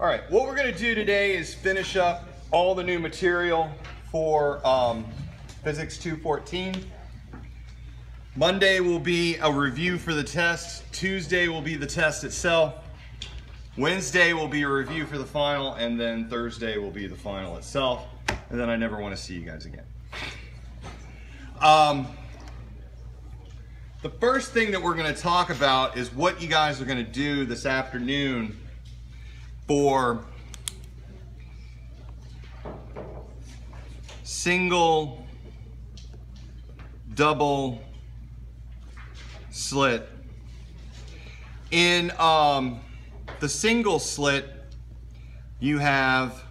All right, what we're gonna do today is finish up all the new material for Physics 214. Monday will be a review for the test. Tuesday will be the test itself. Wednesday will be a review for the final, and then Thursday will be the final itself. And then I never want to see you guys again. The first thing that we're going to talk about is what you guys are going to do this afternoon for single, double, slit. In the single slit, you have,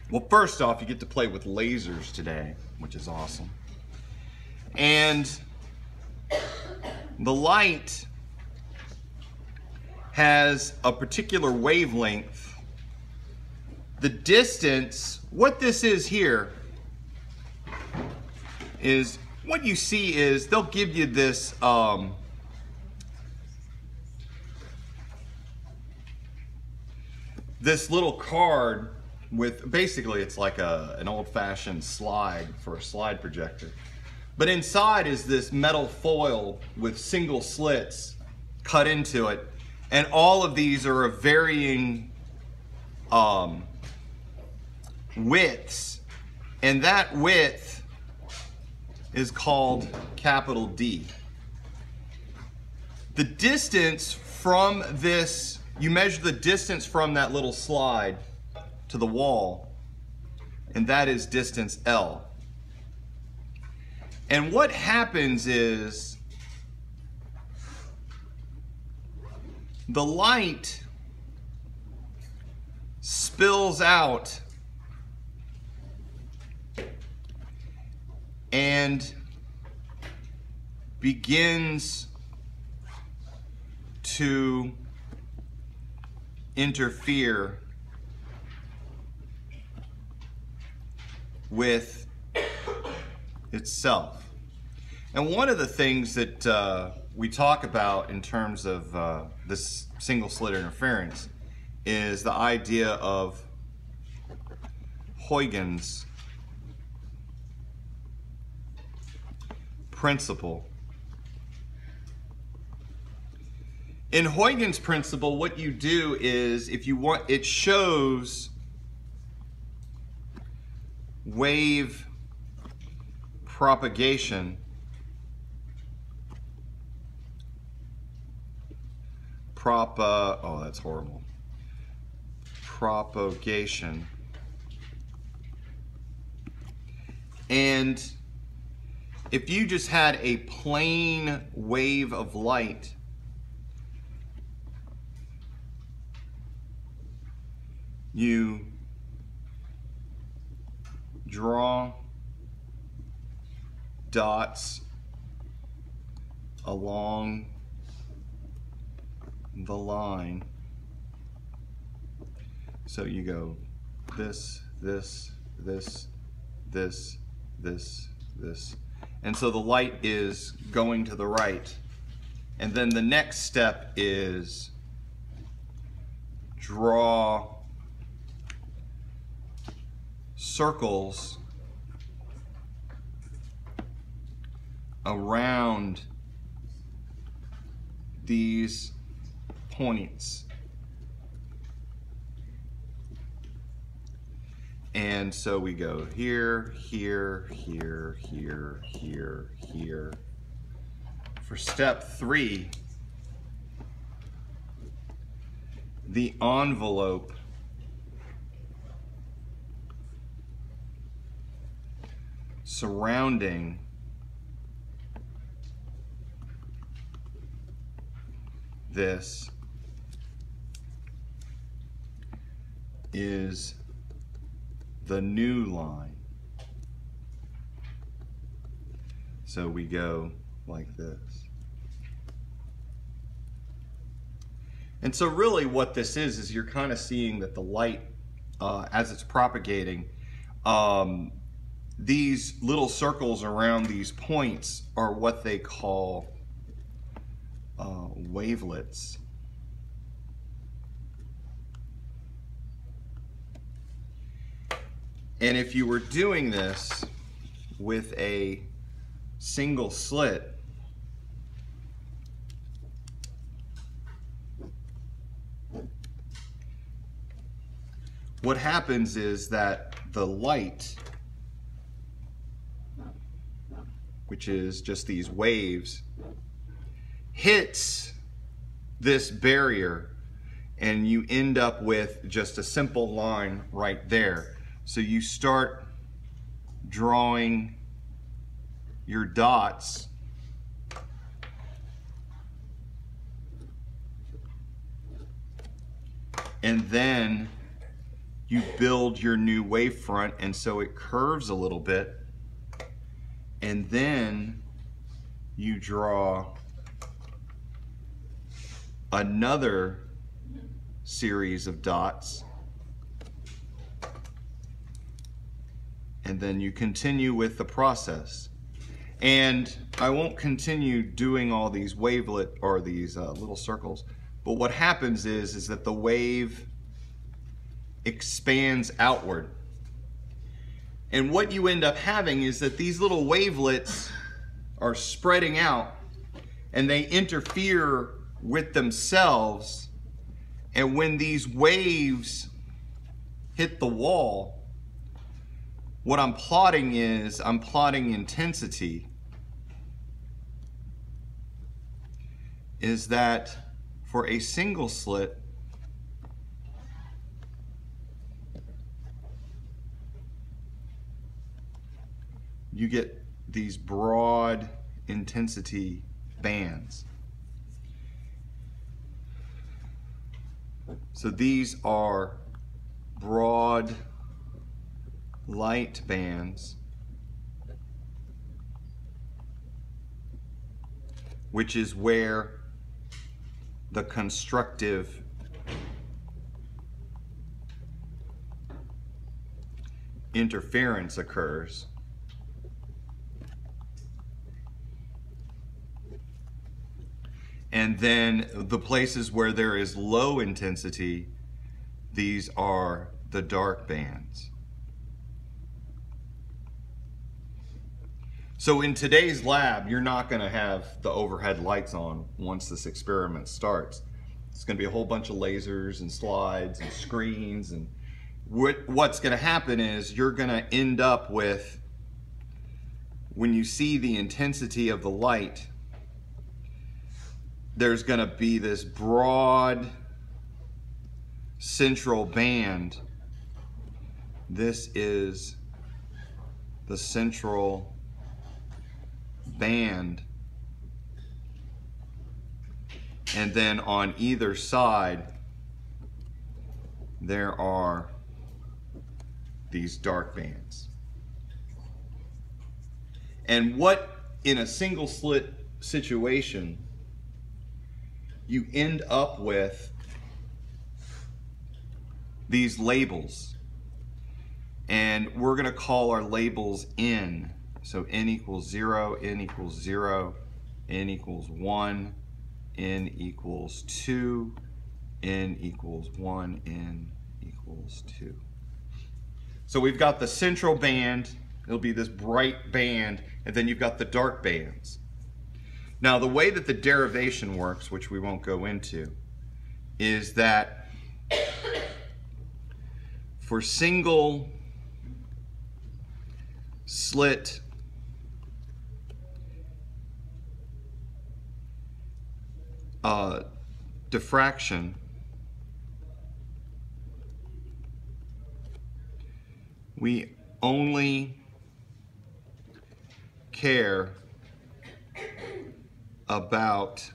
well, first off, you get to play with lasers today, which is awesome. And the light has a particular wavelength. The distance, what this is here, is what you see is they'll give you this this little card with, basically it's like an old-fashioned slide for a slide projector. But inside is this metal foil with single slits cut into it. And all of these are of varying widths. And that width is called capital D. The distance from this, you measure the distance from that little slide to the wall, and that is distance L. And what happens is the light spills out and begins to interfere with itself. And one of the things that we talk about in terms of this single slit interference is the idea of Huygens principle. In Huygens principle, what you do is, if you want, it shows wave propagation oh, that's horrible. Propagation. And if you just had a plain wave of light, you draw dots along the line. So you go this, this, this, this, this, this. And so the light is going to the right. And then the next step is draw circles around these points. And so we go here, here, here, here, here, here. For step 3, the envelope surrounding this is the new line. So we go like this. And so really what this is you're kind of seeing that the light, as it's propagating, these little circles around these points are what they call wavelets. And if you were doing this with a single slit, what happens is that the light, which is just these waves, hits this barrier and you end up with just a simple line right there. So you start drawing your dots and then you build your new wavefront, and so it curves a little bit, and then you draw another series of dots, and then you continue with the process. And I won't continue doing all these wavelet or these little circles, but what happens is that the wave expands outward. And what you end up having is that these little wavelets are spreading out and they interfere with themselves. And when these waves hit the wall, what I'm plotting is I'm plotting intensity. Is that for a single slit, you get these broad intensity bands. So these are broad light bands, which is where the constructive interference occurs. And then the places where there is low intensity, these are the dark bands. So in today's lab, you're not going to have the overhead lights on once this experiment starts. It's going to be a whole bunch of lasers and slides and screens, and what's going to happen is you're going to end up with, when you see the intensity of the light, there's going to be this broad central band. This is the central band. And then on either side, there are these dark bands. And what, in a single slit situation, you end up with these labels. And we're going to call our labels N. So N equals 0, N equals 0, N equals 1, N equals 2, N equals 1, N equals 2. So we've got the central band, it'll be this bright band, and then you've got the dark bands. Now the way that the derivation works, which we won't go into, is that for single slit diffraction, we only care about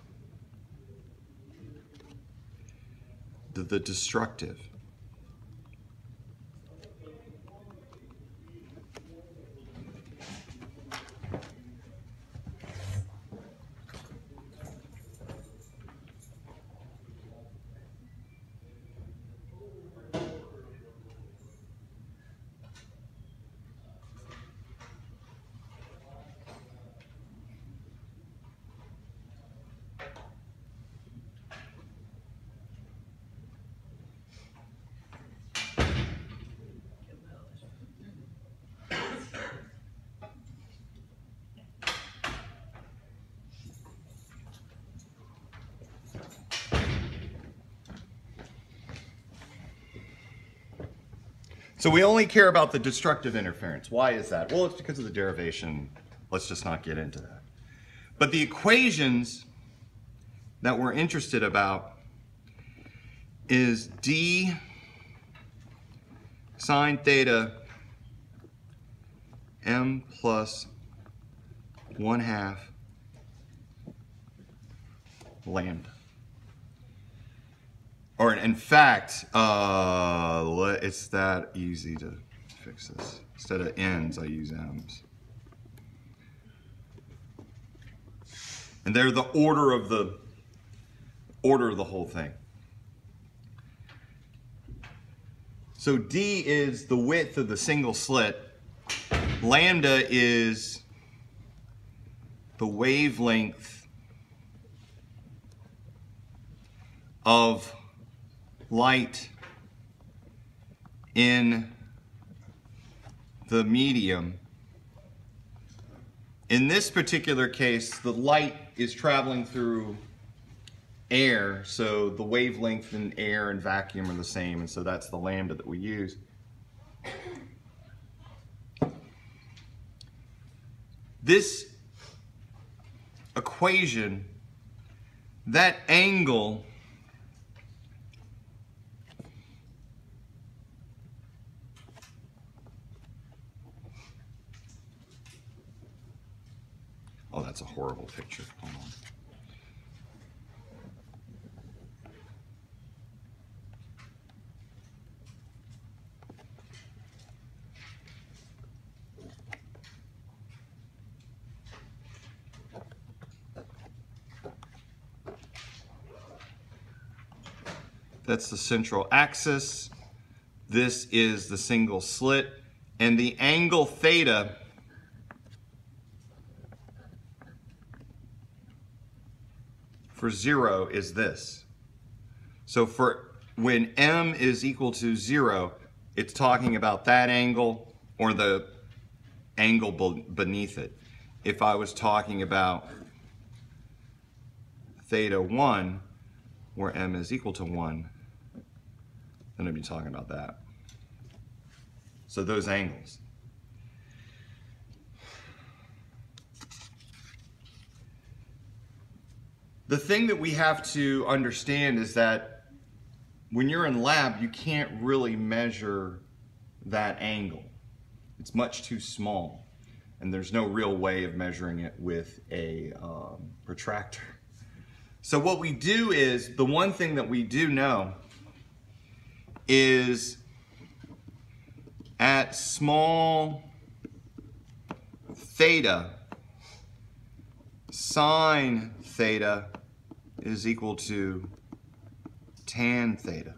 the destructive. So we only care about the destructive interference. Why is that? Well, it's because of the derivation. Let's just not get into that. But the equations that we're interested about is d sine theta m plus 1/2 lambda. Or in fact, it's that easy to fix this. Instead of n's, I use m's. And they're the order of the whole thing. So d is the width of the single slit. Lambda is the wavelength of light in the medium. In this particular case, the light is traveling through air, so the wavelength in air and vacuum are the same, and so that's the lambda that we use. This equation, that angle oh, that's a horrible picture. Hold on. That's the central axis. This is the single slit. And the angle theta for 0 is this. So for when m is equal to 0, it's talking about that angle or the angle beneath it. If I was talking about theta 1, where m is equal to 1, then I'd be talking about that. So those angles. The thing that we have to understand is that when you're in lab, you can't really measure that angle. It's much too small, and there's no real way of measuring it with a protractor. So what we do is, the one thing that we do know is at small theta, sine theta is equal to tan theta.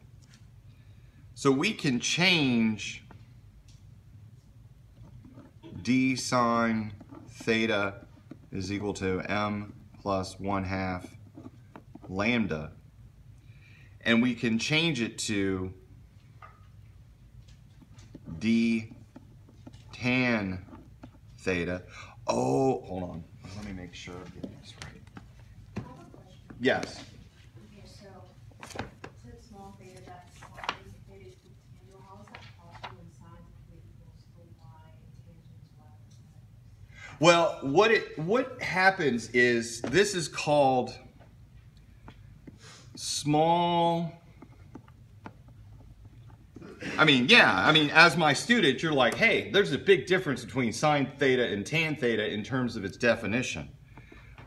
So we can change d sine theta is equal to m plus 1/2 lambda, and we can change it to d tan theta. Oh, hold on. Let me make sure I'm getting this right. Yes. Okay, so since small theta, that's sine theta equals tangent, how is that possible when sine theta equals to y and tangent is y? Well, what happens is, this is called small. As my student, you're like, hey, there's a big difference between sine theta and tan theta in terms of its definition.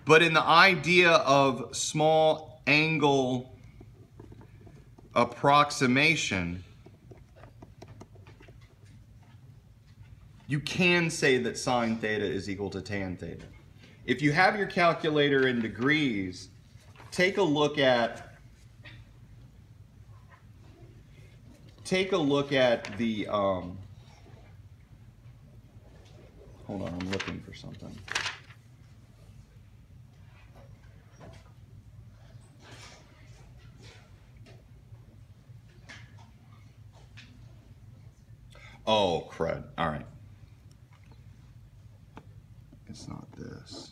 But in the idea of small angle approximation, you can say that sine theta is equal to tan theta. If you have your calculator in degrees, take a look at the, hold on, I'm looking for something. Oh, crud. All right. It's not this.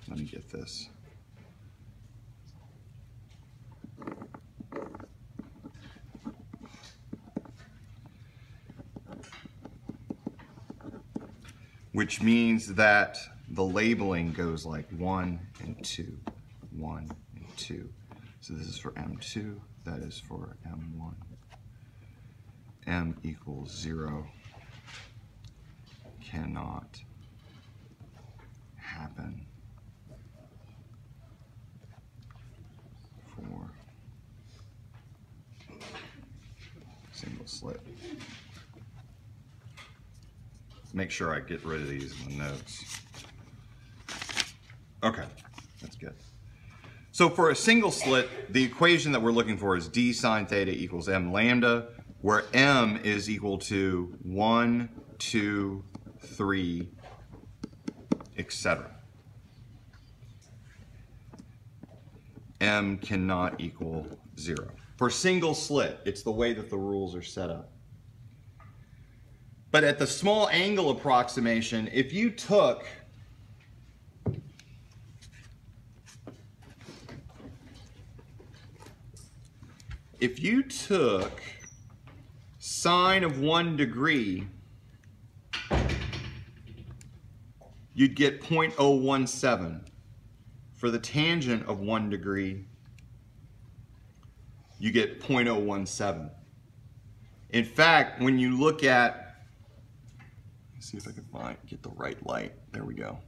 Let me get this. which means that the labeling goes like 1 and 2, 1 and 2. So this is for M2, that is for M1. M equals 0 cannot happen for single slit. Make sure I get rid of these in the notes. Okay, that's good. So for a single slit, the equation that we're looking for is d sine theta equals m lambda, where m is equal to 1, 2, 3, etc. M cannot equal 0. For single slit, it's the way that the rules are set up. But at the small angle approximation, if you took sine of 1 degree, you'd get 0.017. For the tangent of 1 degree, you get 0.017. In fact, when you look at, let's see if I can get the right light. There we go.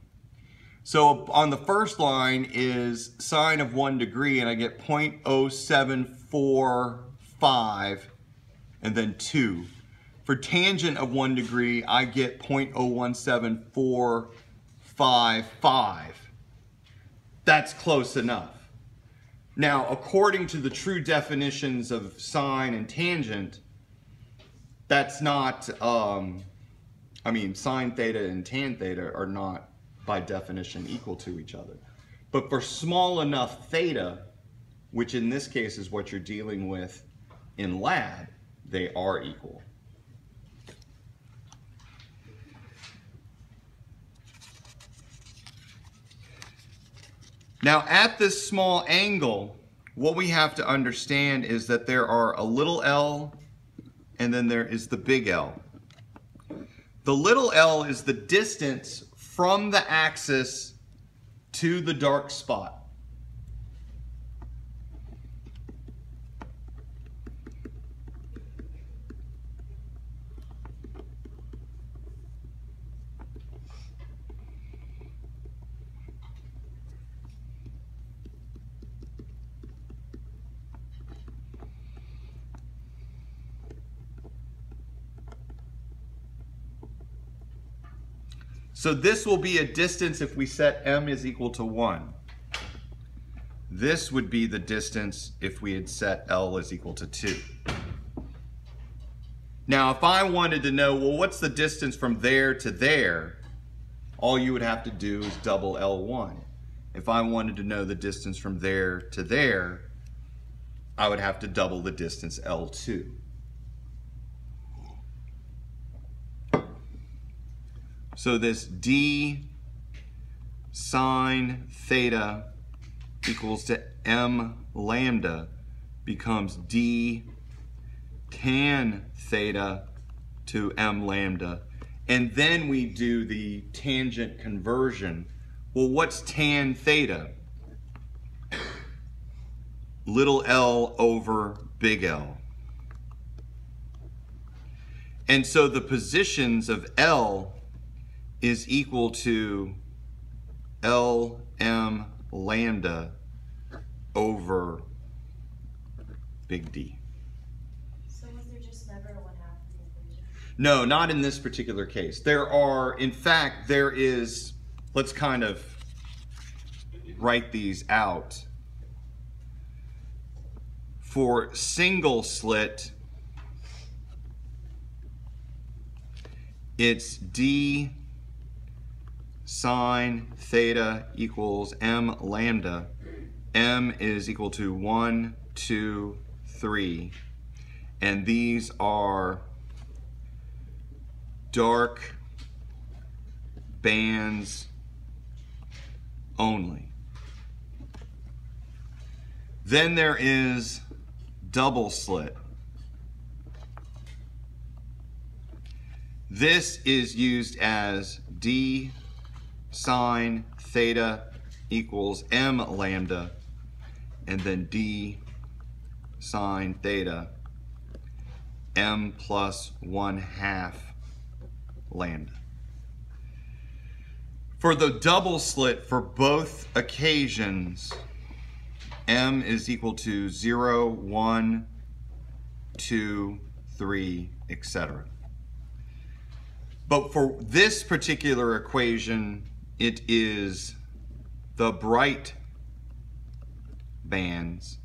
So on the first line is sine of 1 degree, and I get 0.0745 and then 2. For tangent of 1 degree, I get 0.017455. That's close enough. Now, according to the true definitions of sine and tangent, that's not, I mean, sine theta and tan theta are not by definition equal to each other. But for small enough theta, which in this case is what you're dealing with in lab, they are equal. Now at this small angle, what we have to understand is that there are a little l and then there is the big L. The little l is the distance from the axis to the dark spot. So this will be a distance if we set m is equal to 1. This would be the distance if we had set L is equal to 2. Now if I wanted to know, well, what's the distance from there to there, all you would have to do is double L1. If I wanted to know the distance from there to there, I would have to double the distance L2. So this d sine theta equals to m lambda becomes d tan theta to m lambda. And then we do the tangent conversion. Well, what's tan theta? Little l over big L. And so the positions of L is equal to Lm lambda over big D. So was there just never a 1/2 of the equation? No, not in this particular case. There are, in fact, there is, let's kind of write these out. For single slit, it's d sine theta equals m lambda. M is equal to 1, 2, 3. And these are dark bands only. Then there is double slit. This is used as d sine theta equals m lambda, and then d sine theta m plus 1/2 lambda. For the double slit for both occasions, m is equal to 0, 1, 2, 3, etc. But for this particular equation, it is the bright bands.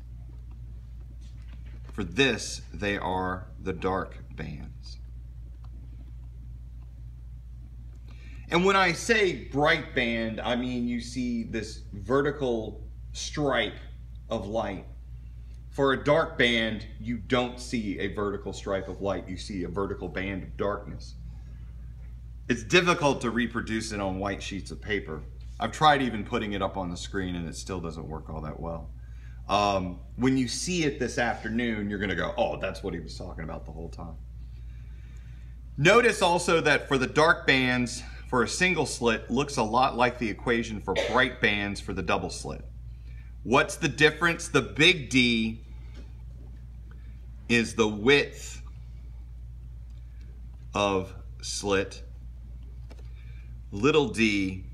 For this, they are the dark bands. And when I say bright band, I mean you see this vertical stripe of light. For a dark band, you don't see a vertical stripe of light, you see a vertical band of darkness. It's difficult to reproduce it on white sheets of paper. I've tried even putting it up on the screen and it still doesn't work all that well. When you see it this afternoon, you're gonna go, oh, that's what he was talking about the whole time. Notice also that for the dark bands, for a single slit, looks a lot like the equation for bright bands for the double slit. What's the difference? The big D is the width of slit. Little d,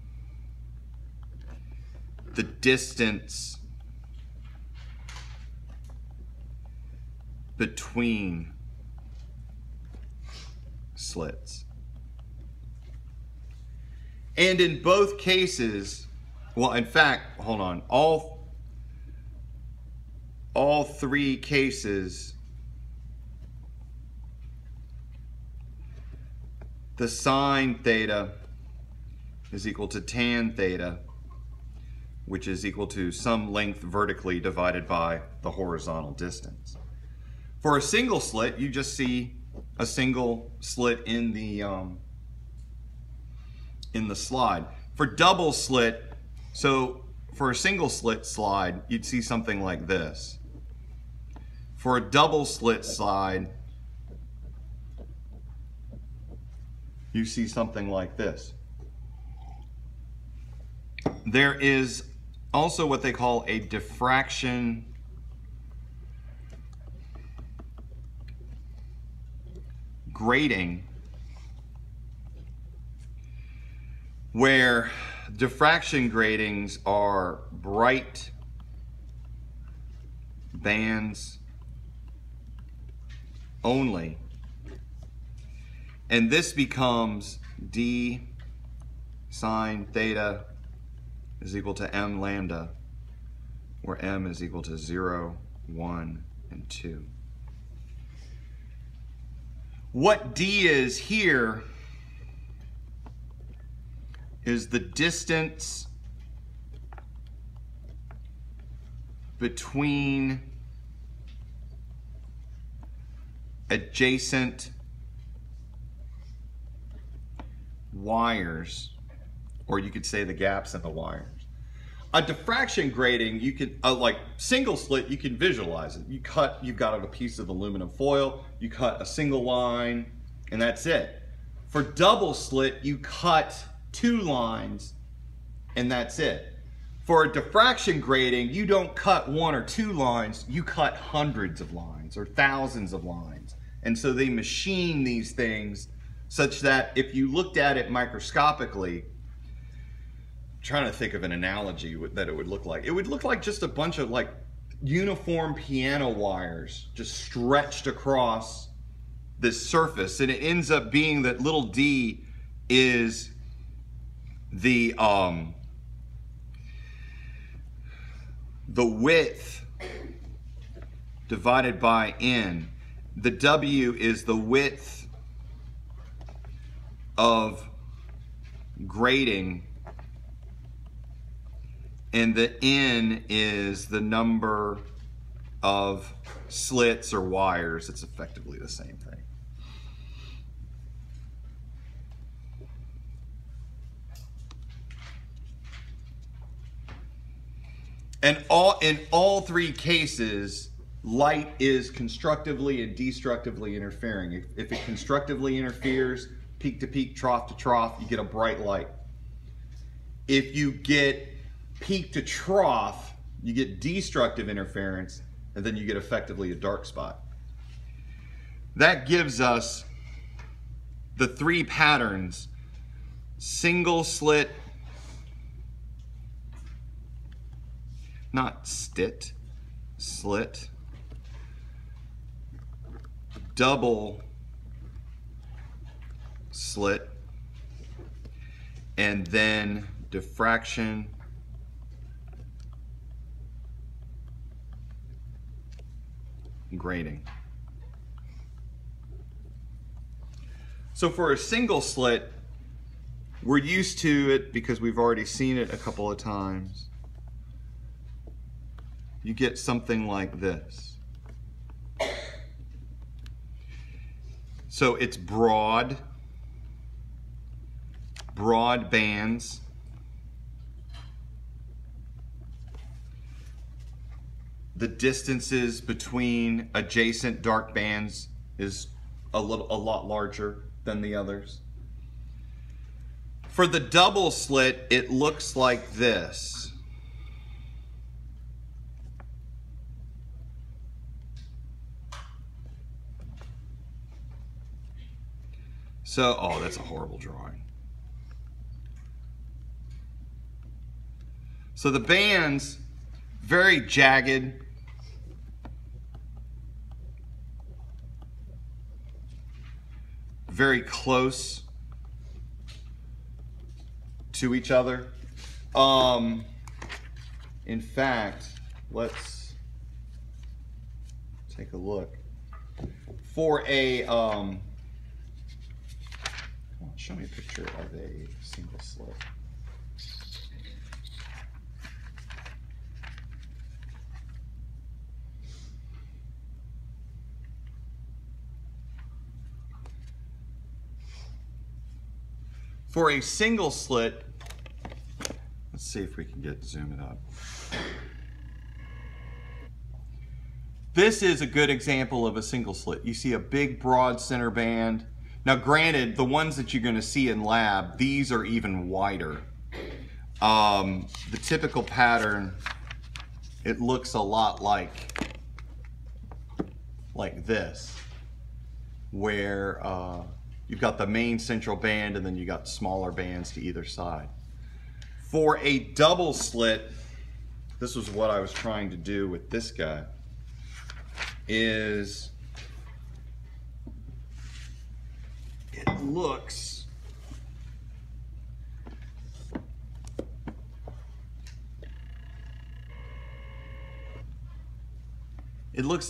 the distance between slits. And in both cases, well, in fact, hold on, all three cases, the sine theta is equal to tan theta, which is equal to some length vertically divided by the horizontal distance. For a single slit, you just see a single slit in the slide. For double slit, so for a single slit slide, you'd see something like this. For a double slit slide, you see something like this. There is also what they call a diffraction grating, where diffraction gratings are bright bands only, and this becomes d sine theta is equal to m lambda, where m is equal to 0, 1, and 2. What d is here is the distance between adjacent wires, or you could say the gaps in the wires. A diffraction grating, you can, like single slit, you can visualize it. You've got a piece of aluminum foil, you cut a single line, and that's it. For double slit, you cut 2 lines, and that's it. For a diffraction grating, you don't cut 1 or 2 lines, you cut hundreds of lines or thousands of lines. And so they machine these things such that if you looked at it microscopically, I'm trying to think of an analogy that it would look like. It would look like just a bunch of like uniform piano wires just stretched across this surface, and it ends up being that little d is the width divided by n. The w is the width of grating, and the n is the number of slits or wires. It's effectively the same thing. And in all 3 cases, light is constructively and destructively interfering. If it constructively interferes, peak to peak, trough to trough, you get a bright light. If you get peak to trough, you get destructive interference, and then you get effectively a dark spot. That gives us the three patterns: single slit, not stit, slit, double slit, and then diffraction, grating. So for a single slit, we're used to it because we've already seen it a couple of times. You get something like this. So it's broad bands. The distances between adjacent dark bands is a lot larger than the others. For the double slit, it looks like this. So, oh, that's a horrible drawing. So the bands, very jagged. Very close to each other. In fact, let's take a look. For a, show me a picture of a single slit. For a single slit, let's see if we can zoom it up. This is a good example of a single slit. You see a big broad center band. Now granted, the ones that you're gonna see in lab, these are even wider. The typical pattern, it looks a lot like this, where you've got the main central band and then you got smaller bands to either side. For a double slit, this was what I was trying to do with this guy, is it looks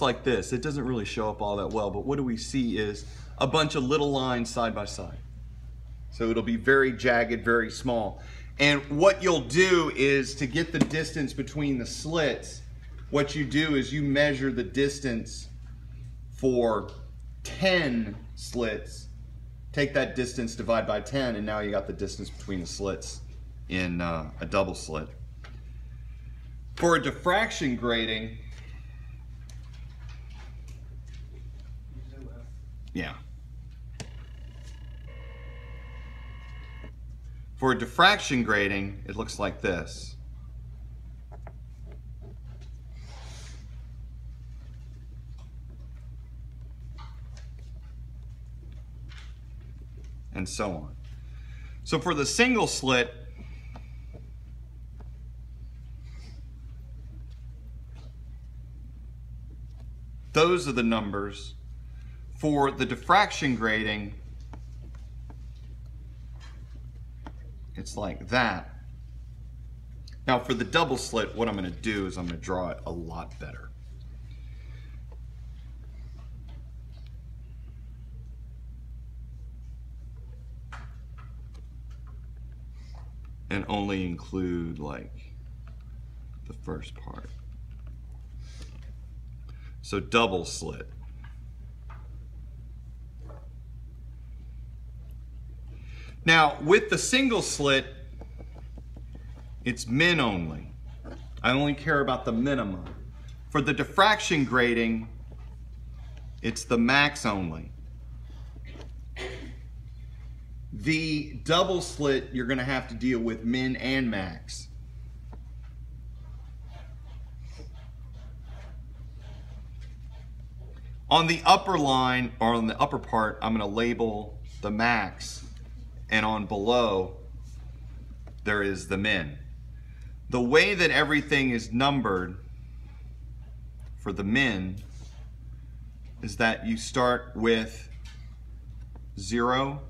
like this. It doesn't really show up all that well, but what do we see is a bunch of little lines side by side. So it'll be very jagged, very small. And what you'll do is, to get the distance between the slits, what you do is you measure the distance for 10 slits, take that distance, divide by 10, and now you got the distance between the slits in a double slit. For a diffraction grating, yeah. For a diffraction grating, it looks like this. And so on. So for the single slit, those are the numbers. For the diffraction grating, it's like that. Now for the double slit, what I'm going to do is I'm going to draw it a lot better. And only include like the first part. So double slit. Now, with the single slit, it's min only. I only care about the minimum. For the diffraction grating, it's the max only. The double slit, you're going to have to deal with min and max. On the upper line, or on the upper part, I'm going to label the max, and on below, there is the min. The way that everything is numbered for the min is that you start with 0,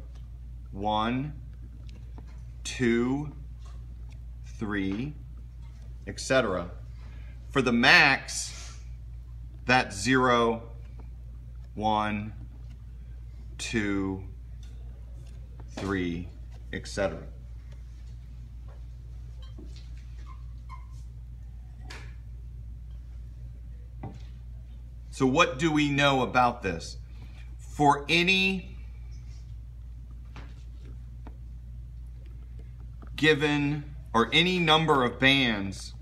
1, 2, 3, etc. For the max, that's 0, 1, 2, 3, etc. So what do we know about this? For any given or any number of bands,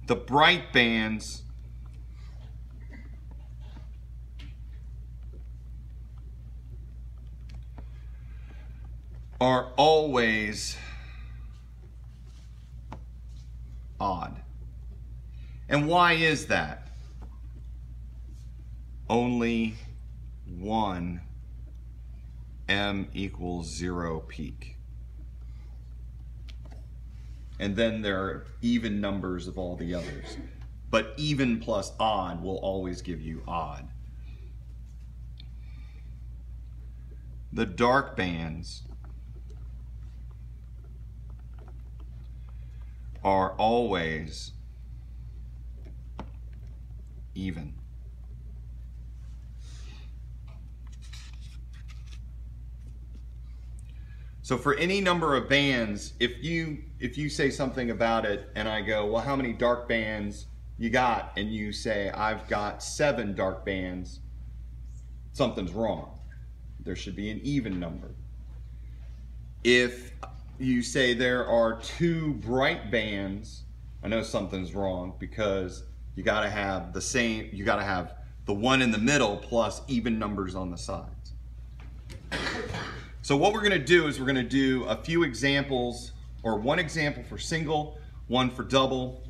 the bright bands are always odd. And why is that? Only one M equals 0 peak. And then there are even numbers of all the others. But even plus odd will always give you odd. The dark bands are always even. So for any number of bands, if you say something about it and I go, well, how many dark bands you got? And you say, I've got 7 dark bands, something's wrong. There should be an even number. If you say there are 2 bright bands, I know something's wrong, because you gotta have the same, you gotta have the one in the middle plus even numbers on the sides. So what we're gonna do is we're gonna do a few examples, or one example for single, one for double.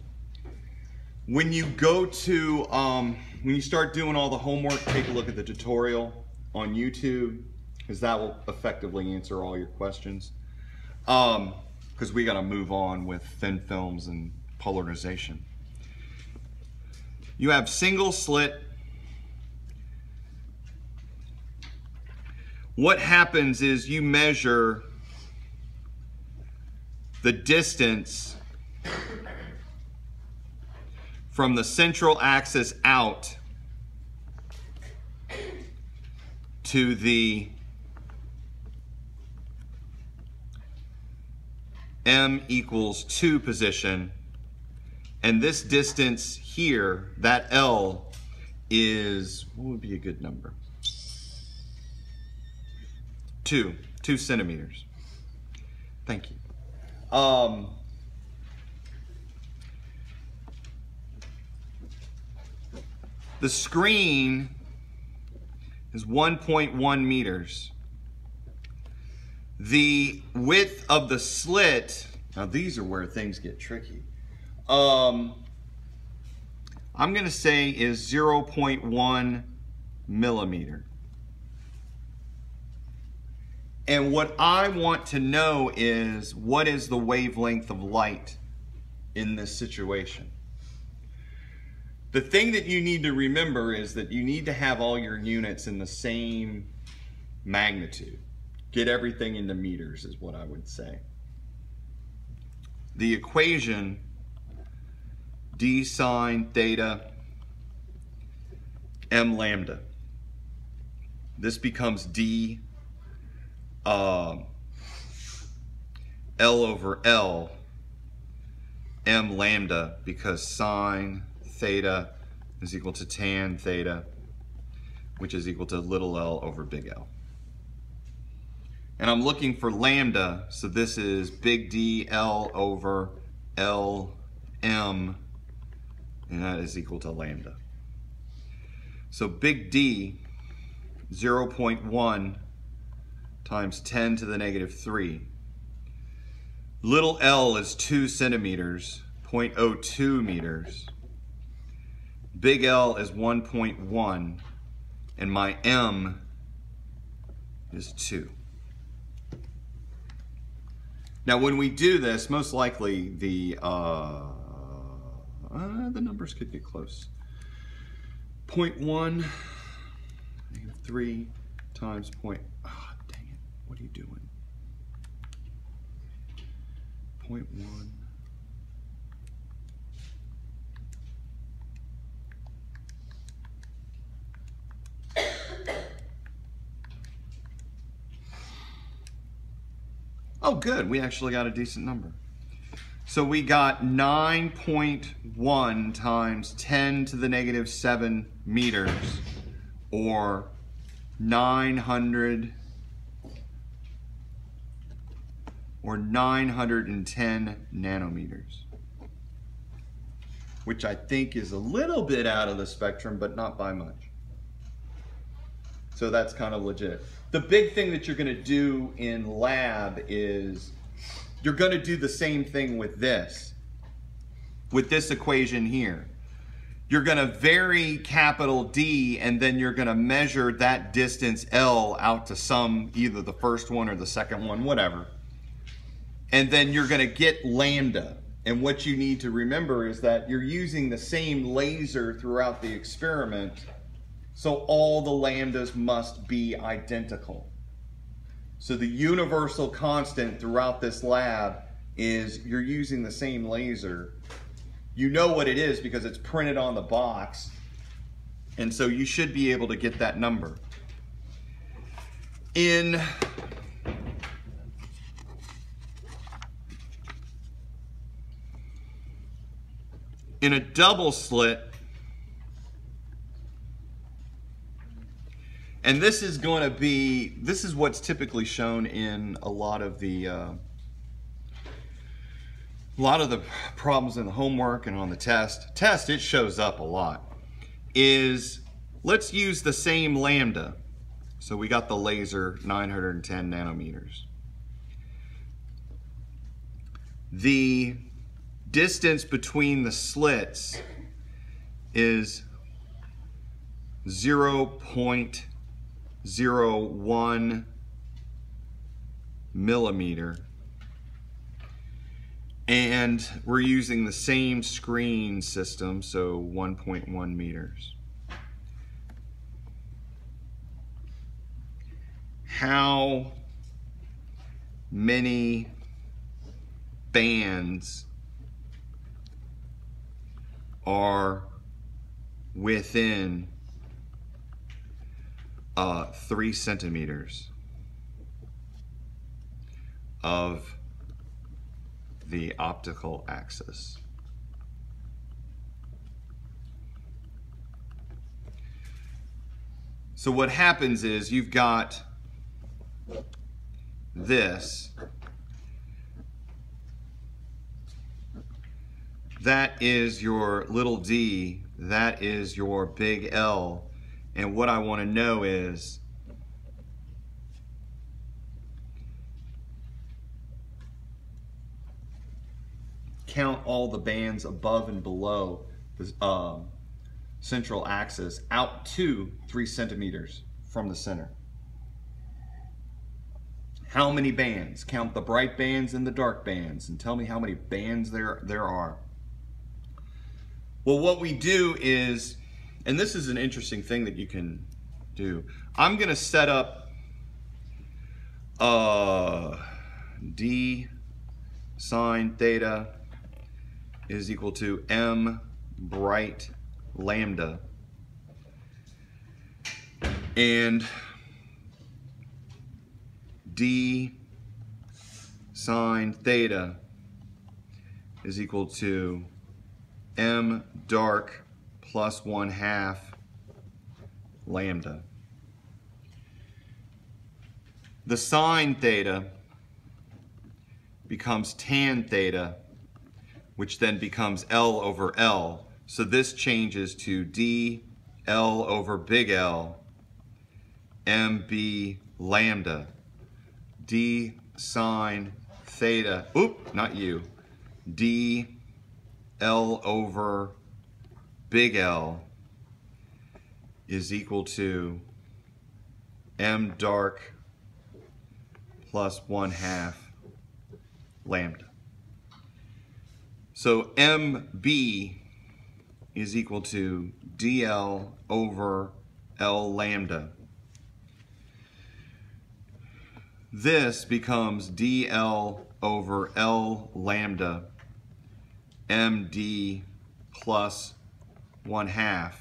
When you go to, when you start doing all the homework, take a look at the tutorial on YouTube, because that will effectively answer all your questions. Because we gotta move on with thin films and polarization. You have single slit. What happens is you measure the distance from the central axis out to the M equals 2 position, and this distance here, that L, is, what would be a good number? 2 centimeters. Thank you. The screen is 1.1 meters. The width of the slit, now these are where things get tricky. I'm gonna say is 0.1 millimeter. And what I want to know is, what is the wavelength of light in this situation? The thing that you need to remember is that you need to have all your units in the same magnitude. Get everything into meters is what I would say. The equation, d sine theta m lambda. This becomes d L over L m lambda, because sine theta is equal to tan theta, which is equal to little l over big L. And I'm looking for lambda, so this is big D L over L M, and that is equal to lambda. So big D 0.1 times 10 to the negative 3. Little l is 2 centimeters, 0.02 meters. Big L is 1.1, and my m is 2. Now when we do this, most likely the numbers could get close. 0.1, negative 3 times dang it, what are you doing? 0.1. Oh, good, we actually got a decent number. So we got 9.1 times 10 to the negative 7 meters, or 910 nanometers, which I think is a little bit out of the spectrum, but not by much. So that's kind of legit. The big thing that you're going to do in lab is you're going to do the same thing with this equation here. You're going to vary capital D, and then you're going to measure that distance L out to some, either the first one or the second one, whatever. And then you're going to get lambda. And what you need to remember is that you're using the same laser throughout the experiment, so all the lambdas must be identical. So the universal constant throughout this lab is you're using the same laser. You know what it is because it's printed on the box, and so you should be able to get that number. In a double slit, and this is what's typically shown in a lot of the problems in the homework and on the test. It shows up a lot. Is let's use the same lambda. So we got the laser 910 nanometers. The distance between the slits is 0.01 millimeter, and we're using the same screen system, so 1.1 meters. How many bands are within 3 centimeters of the optical axis? So what happens is you've got this. That is your little d, that is your big L, and what I want to know is count all the bands above and below the central axis out to 3 centimeters from the center. How many bands? Count the bright bands and the dark bands and tell me how many bands there are. Well, what we do is, and this is an interesting thing that you can do. I'm going to set up d sine theta is equal to m bright lambda, and d sine theta is equal to m dark plus 1/2 lambda. The sine theta becomes tan theta, which then becomes L over L. So this changes to d L over big L MB lambda, D sine theta, oop, not you, D L over big L is equal to M dark plus 1/2 lambda. So MB is equal to DL over L lambda. This becomes DL over L lambda MD plus 1/2.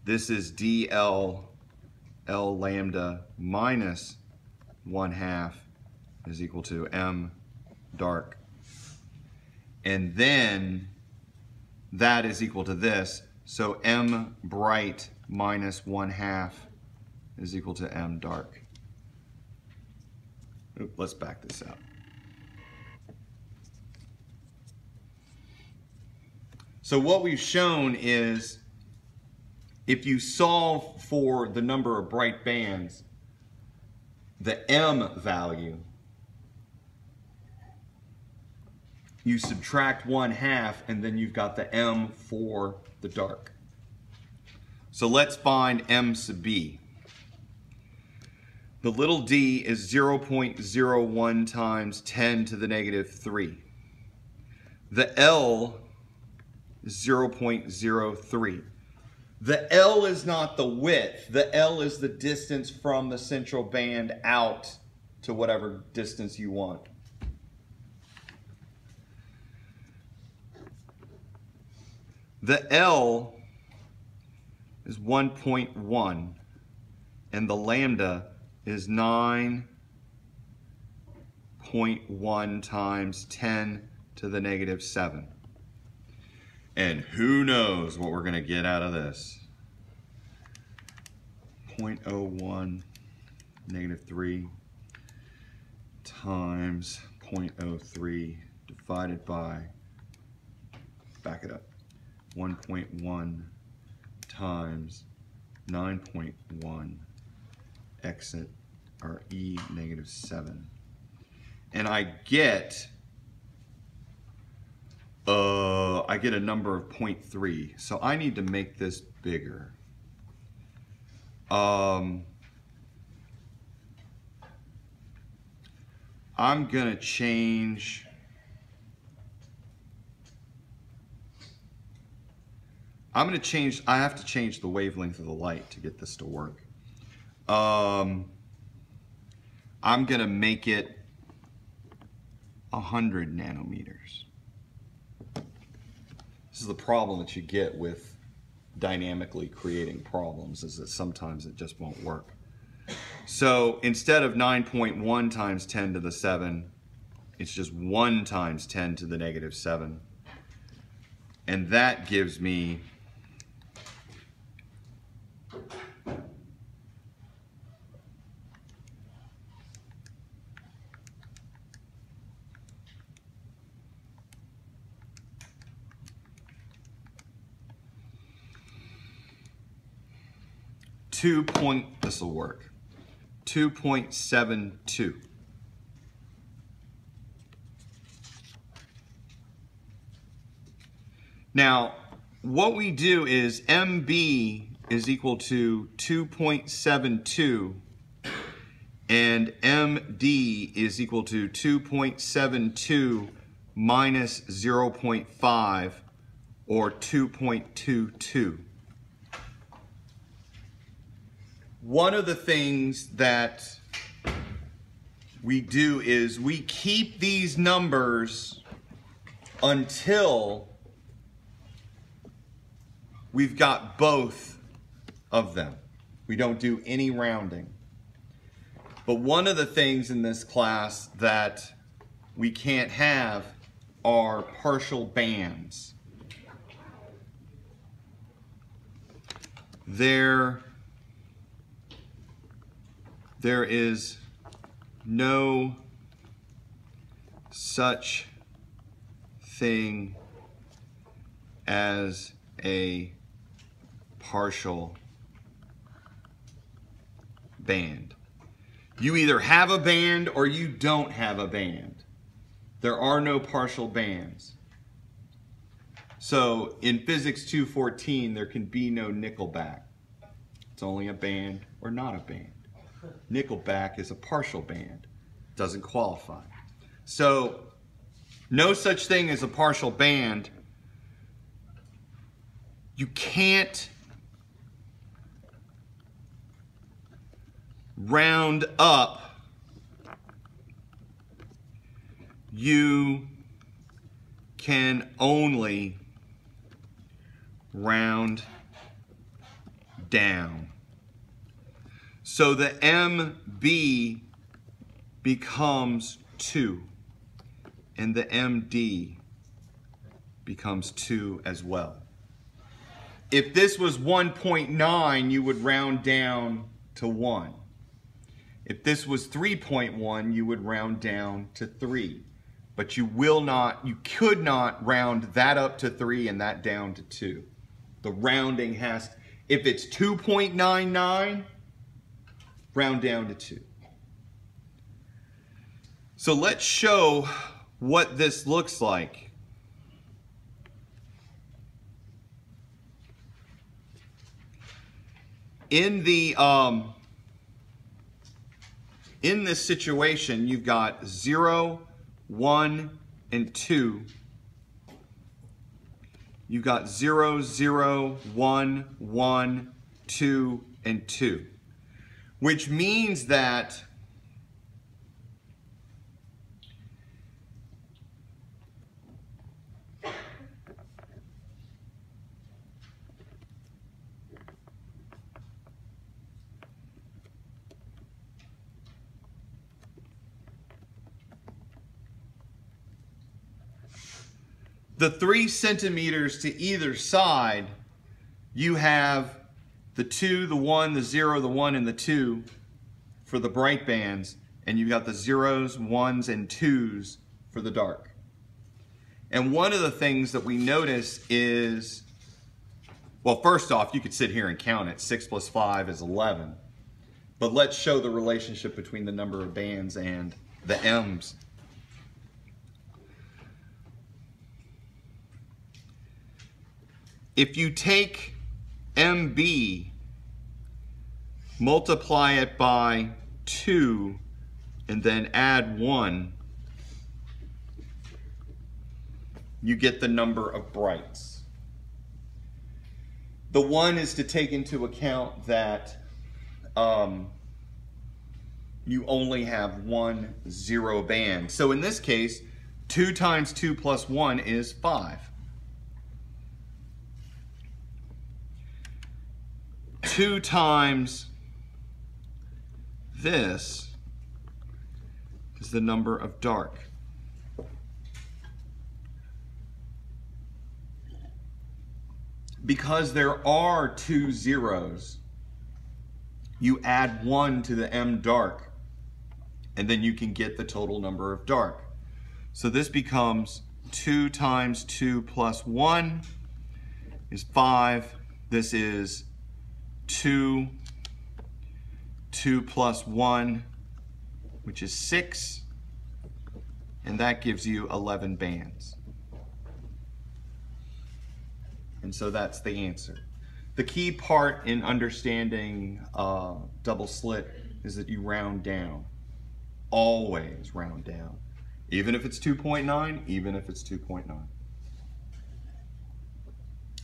This is DL L lambda minus 1/2 is equal to M dark. And then that is equal to this. So M bright minus 1/2 is equal to M dark. Oop, let's back this out. So what we've shown is if you solve for the number of bright bands, the M value, you subtract 1/2 and then you've got the M for the dark. So let's find M sub B. The little d is 0.01 times 10 to the negative 3. The L is 0.03. The L is not the width. The L is the distance from the central band out to whatever distance you want. The L is 1.1 and the lambda is 9.1 times 10 to the negative 7. And who knows what we're going to get out of this. 0.01 negative 3 times 0.03 divided by, back it up, 1.1 times 9.1 exit or E negative 7. And I get a number of 0.3. So I need to make this bigger. I'm gonna change I have to change the wavelength of the light to get this to work. I'm gonna make it 100 nanometers. This is the problem that you get with dynamically creating problems, is that sometimes it just won't work. So instead of 9.1 times 10 to the 7, it's just 1 times 10 to the negative 7. And that gives me 2.72. Now, what we do is MB is equal to 2.72 and MD is equal to 2.72 minus 0.5 or 2.22. One of the things that we do is we keep these numbers until we've got both of them. We don't do any rounding. But one of the things in this class that we can't have are partial bands. There is no such thing as a partial band. You either have a band or you don't have a band. There are no partial bands. So in Physics 214, there can be no nickelback. It's only a band or not a band. Nickelback is a partial band. Doesn't qualify. So no such thing as a partial band. You can't round up. You can only round down. So the MB becomes 2, and the MD becomes 2 as well. If this was 1.9, you would round down to 1. If this was 3.1, you would round down to 3. But you could not round that up to 3 and that down to 2. The rounding has, if it's 2.99, round down to 2. So let's show what this looks like. In this situation, you've got 0, 1, and 2. You've got 0, 0, 1, 1, 2, and 2. Which means that the 3 centimeters to either side, you have the 2, the 1, the 0, the 1, and the 2 for the bright bands, and you've got the 0s, 1s, and 2s for the dark. And one of the things that we notice is, well, first off, you could sit here and count it. 6 plus 5 is 11. But let's show the relationship between the number of bands and the M's. If you take MB, multiply it by 2, and then add 1, you get the number of brights. The 1 is to take into account that you only have 1 0 band. So in this case, 2 times 2 plus 1 is 5. 2 times this is the number of dark. Because there are 2 zeros, you add 1 to the M dark, and then you can get the total number of dark. So this becomes 2 times 2 plus 1 is 5. This is 2 plus 1, which is 6, and that gives you 11 bands. And so that's the answer. The key part in understanding double slit is that you round down. Always round down. Even if it's 2.9, even if it's 2.9.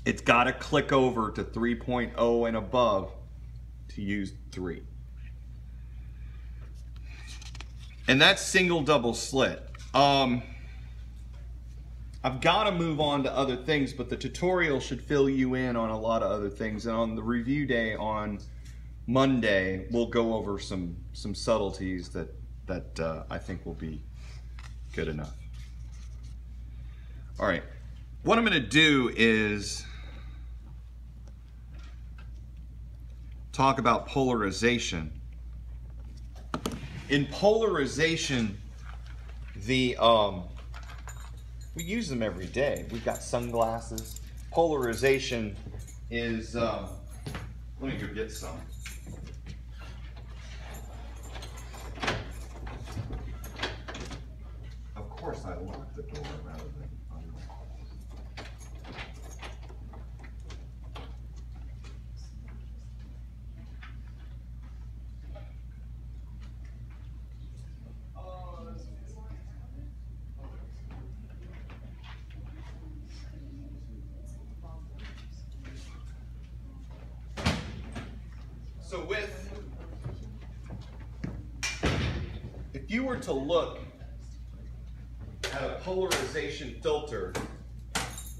It's got to click over to 3.0 and above to use 3. And that's single double slit. I've got to move on to other things, but the tutorial should fill you in on a lot of other things. And on the review day on Monday, we'll go over some subtleties that I think will be good enough. All right, what I'm going to do is talk about polarization. In polarization, we use them every day. We've got sunglasses. Polarization is, let me go get some. the door rather than under. So if you were to look at a polarization filter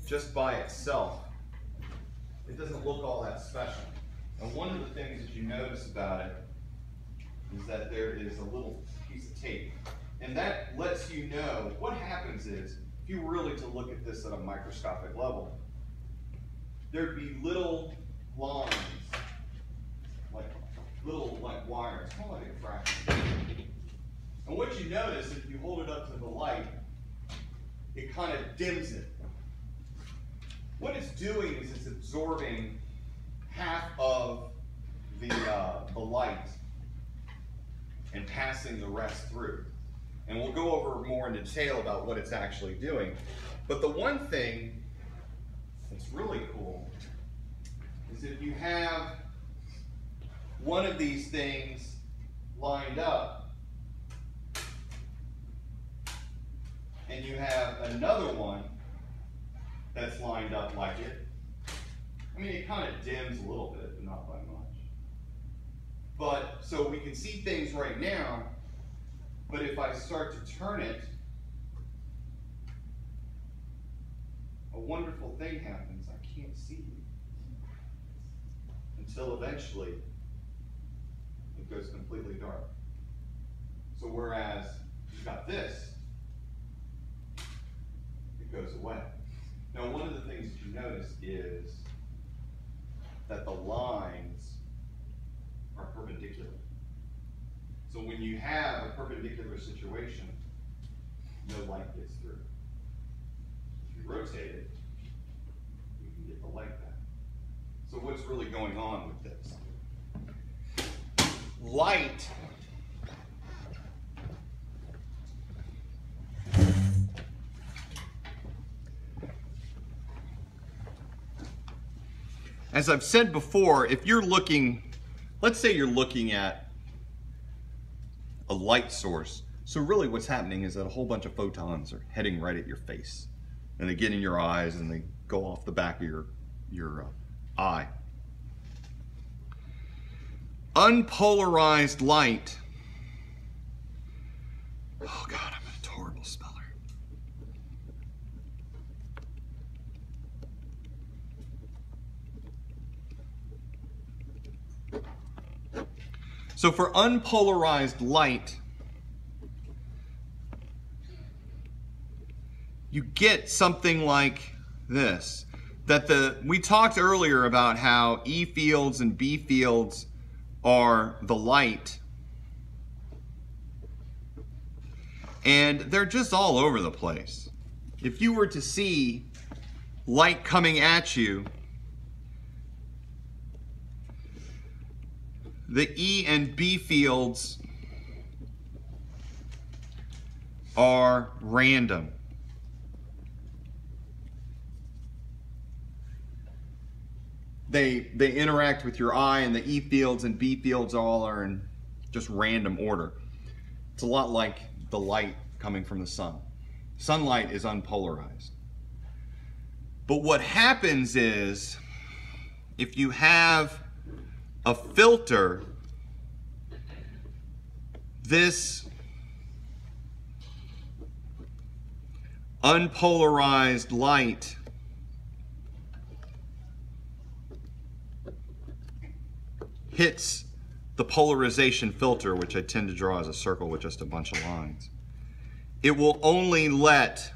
just by itself, it doesn't look all that special. And one of the things that you notice about it is that there is a little piece of tape. And that lets you know what happens is, if you were really to look at this at a microscopic level, there'd be little lines, like wires, kind of like a fraction. And what you notice, if you hold it up to the light, it kind of dims it. What it's doing is it's absorbing half of the light and passing the rest through. And we'll go over more in detail about what it's actually doing. But the one thing that's really cool is if you have one of these things lined up and you have another one that's lined up like it, I mean, it kind of dims a little bit, but not by much. But, so we can see things right now, but if I start to turn it, a wonderful thing happens. I can't see you until eventually it goes completely dark. So whereas you've got this, it goes away. Now, one of the things that you notice is that the lines are perpendicular. So when you have a perpendicular situation, no light gets through. If you rotate it, you can get the light back. So what's really going on with this? Light as I've said before, if you're looking, let's say you're looking at a light source. So really what's happening is that a whole bunch of photons are heading right at your face. And they get in your eyes and they go off the back of your eye. Unpolarized light. Oh God, I'm a horrible speller. So for unpolarized light, you get something like this. We talked earlier about how E fields and B fields are the light. And they're just all over the place. If you were to see light coming at you, the E and B fields are random. They interact with your eye, and the E fields and B fields all are in just random order. It's a lot like the light coming from the sun. Sunlight is unpolarized. But what happens is, if you have a filter, this unpolarized light hits the polarization filter, which I tend to draw as a circle with just a bunch of lines. It will only let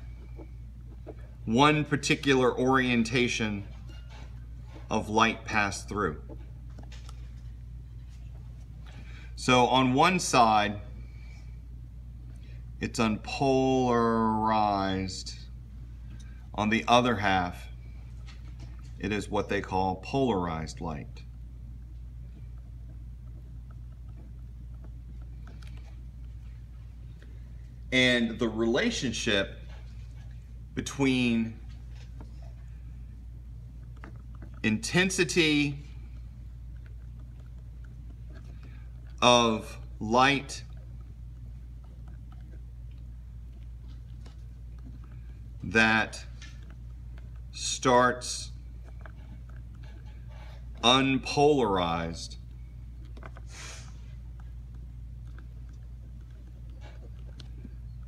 one particular orientation of light pass through. So on one side, it's unpolarized. On the other half, it is what they call polarized light. And the relationship between intensity of light that starts unpolarized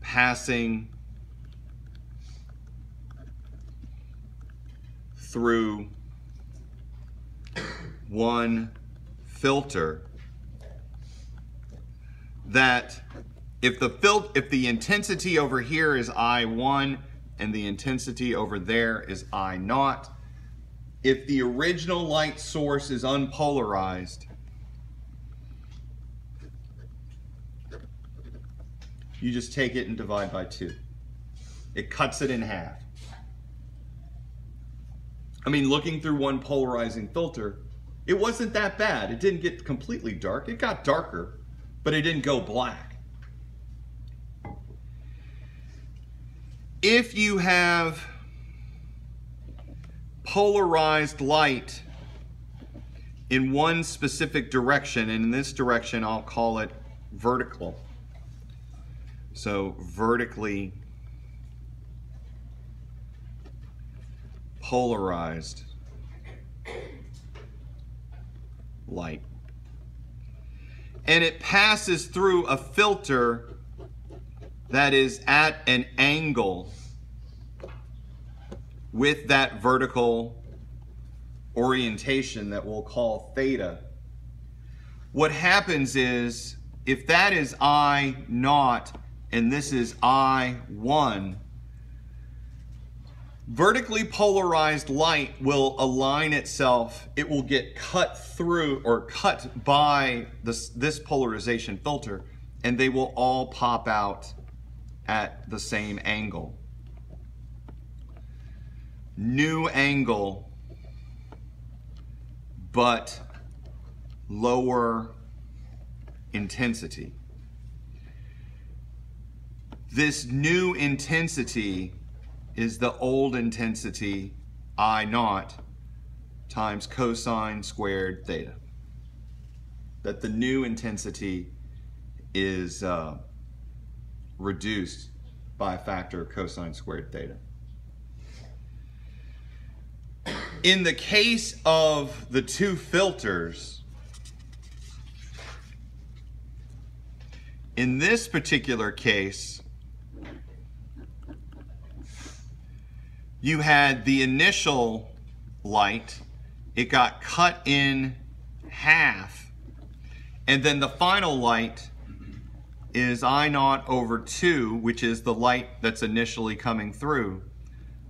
passing through one filter, that if the intensity over here is I1 and the intensity over there is I0, if the original light source is unpolarized, you just take it and divide by 2. It cuts it in half. I mean, looking through one polarizing filter, it wasn't that bad. It didn't get completely dark. It got darker, but it didn't go black. If you have polarized light in one specific direction, and in this direction I'll call it vertical, so vertically polarized light, and it passes through a filter that is at an angle with that vertical orientation that we'll call theta. What happens is, if that is I0 and this is I1, vertically polarized light will align itself. It will get cut through or cut by this polarization filter, and they will all pop out at the same angle. New angle, but lower intensity. This new intensity is the old intensity I0 times cosine squared theta. That the new intensity is reduced by a factor of cosine squared theta. In the case of the two filters, in this particular case, you had the initial light, it got cut in half, and then the final light is I0 over 2, which is the light that's initially coming through,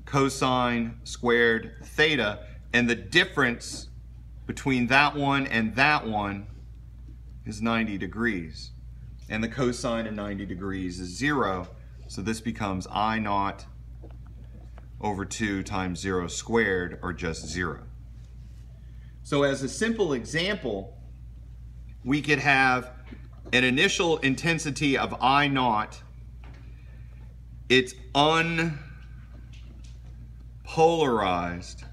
cosine squared theta, and the difference between that one and that one is 90 degrees. And the cosine of 90 degrees is 0, so this becomes I0 over 2 times 0 squared, or just 0. So as a simple example, we could have an initial intensity of I0. It's unpolarized.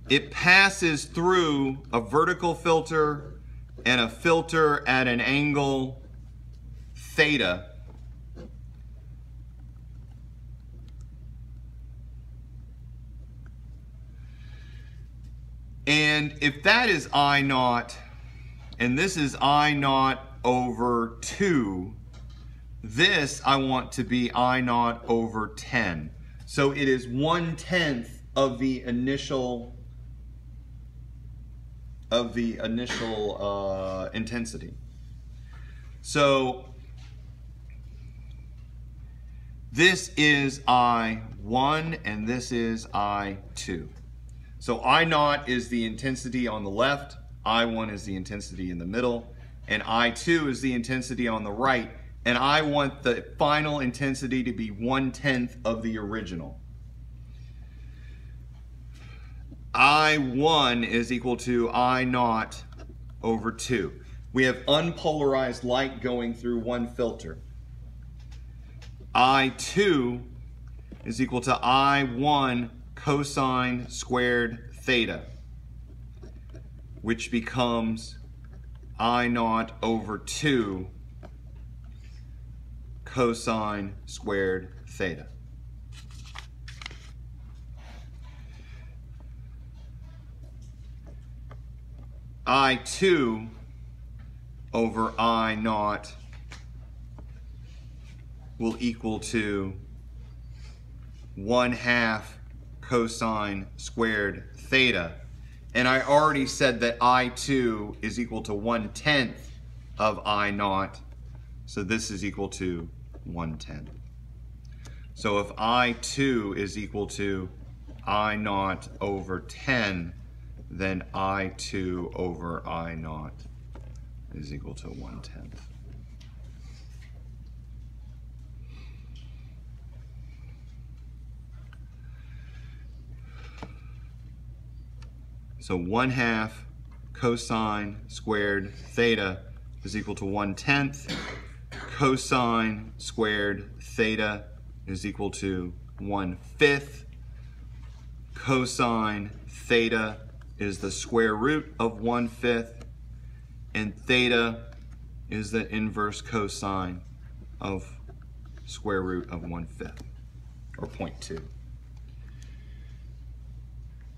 It passes through a vertical filter and a filter at an angle theta. And if that is I0, and this is I0 over 2, this I want to be I0 over 10. So it is 1/10 of the initial intensity. So this is I1 and this is I2. So I0 is the intensity on the left, I1 is the intensity in the middle, and I2 is the intensity on the right, and I want the final intensity to be 1/10 of the original. I1 is equal to I0 over 2. We have unpolarized light going through one filter. I2 is equal to I1 cosine squared theta, which becomes I0 over 2 cosine squared theta. I2 over I0 will equal to 1/2 cosine squared theta. And I already said that I2 is equal to 1/10 of I0, so this is equal to 1/10. So if I2 is equal to I0 over 10, then I2 over I0 is equal to 1/10. So 1/2 cosine squared theta is equal to 1/10. Cosine squared theta is equal to 1/5. Cosine theta is the square root of 1/5. And theta is the inverse cosine of square root of 1/5, or 0.2.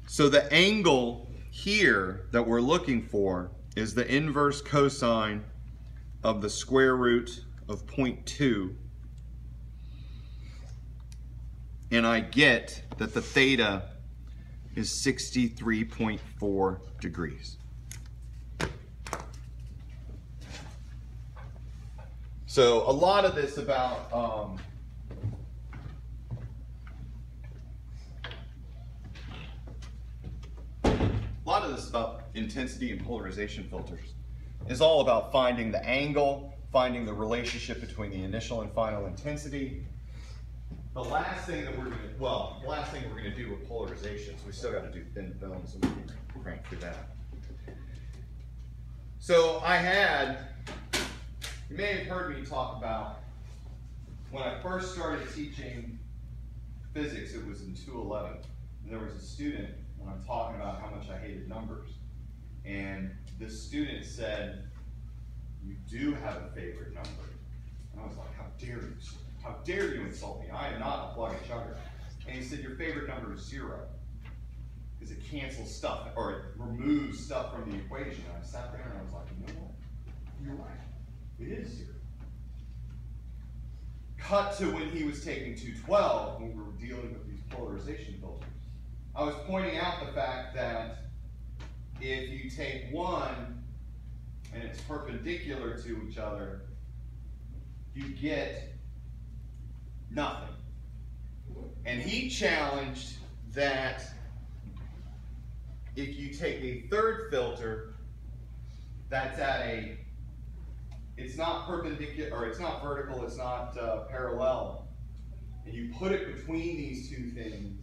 So the angle here that we're looking for is the inverse cosine of the square root of 0.2, and I get that the theta is 63.4 degrees. So a lot of this about intensity and polarization filters is all about finding the angle, finding the relationship between the initial and final intensity. The last thing that we're going to do with polarizations, we still got to do thin films, and we can crank through that. So you may have heard me talk about when I first started teaching physics, it was in 211, and there was a student when I'm talking about how much I hated numbers. And this student said, "You do have a favorite number." And I was like, "How dare you? How dare you insult me? I am not a plug and chugger." And he said, "Your favorite number is 0. Because it cancels stuff, or it removes stuff from the equation." And I sat there and I was like, "You know what? You're right. It is 0. Cut to when he was taking 212, when we were dealing with these polarization filters. I was pointing out the fact that if you take one and it's perpendicular to each other, you get nothing. And he challenged that if you take a third filter that's it's not perpendicular, or it's not vertical, it's not parallel, and you put it between these two things,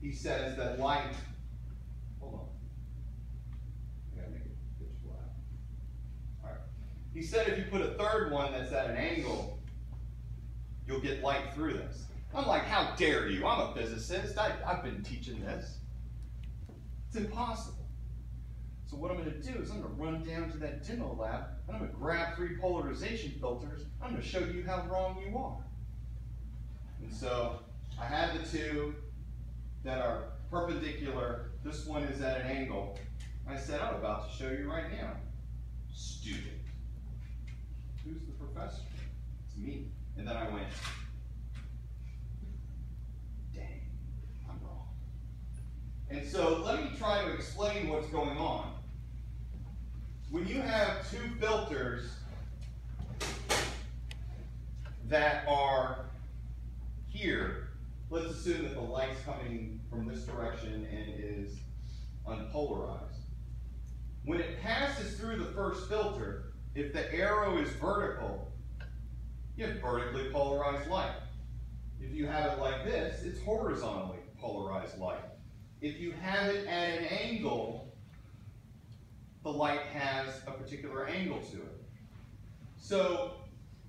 he says that light, hold on, I gotta make it pitch black. All right. He said if you put a third one that's at an angle, you'll get light through this. I'm like, how dare you? I'm a physicist. I've been teaching this. It's impossible. So what I'm going to do is I'm going to run down to that demo lab and I'm going to grab 3 polarization filters. I'm going to show you how wrong you are. And so I had the 2 that are perpendicular. This one is at an angle. I said, I'm about to show you right now. Student. Who's the professor? It's me. And then I went, dang, I'm wrong. And so let me try to explain what's going on. When you have 2 filters that are here, let's assume that the light's coming from this direction and is unpolarized. When it passes through the first filter, if the arrow is vertical, you have vertically polarized light. If you have it like this, it's horizontally polarized light. If you have it at an angle, the light has a particular angle to it. So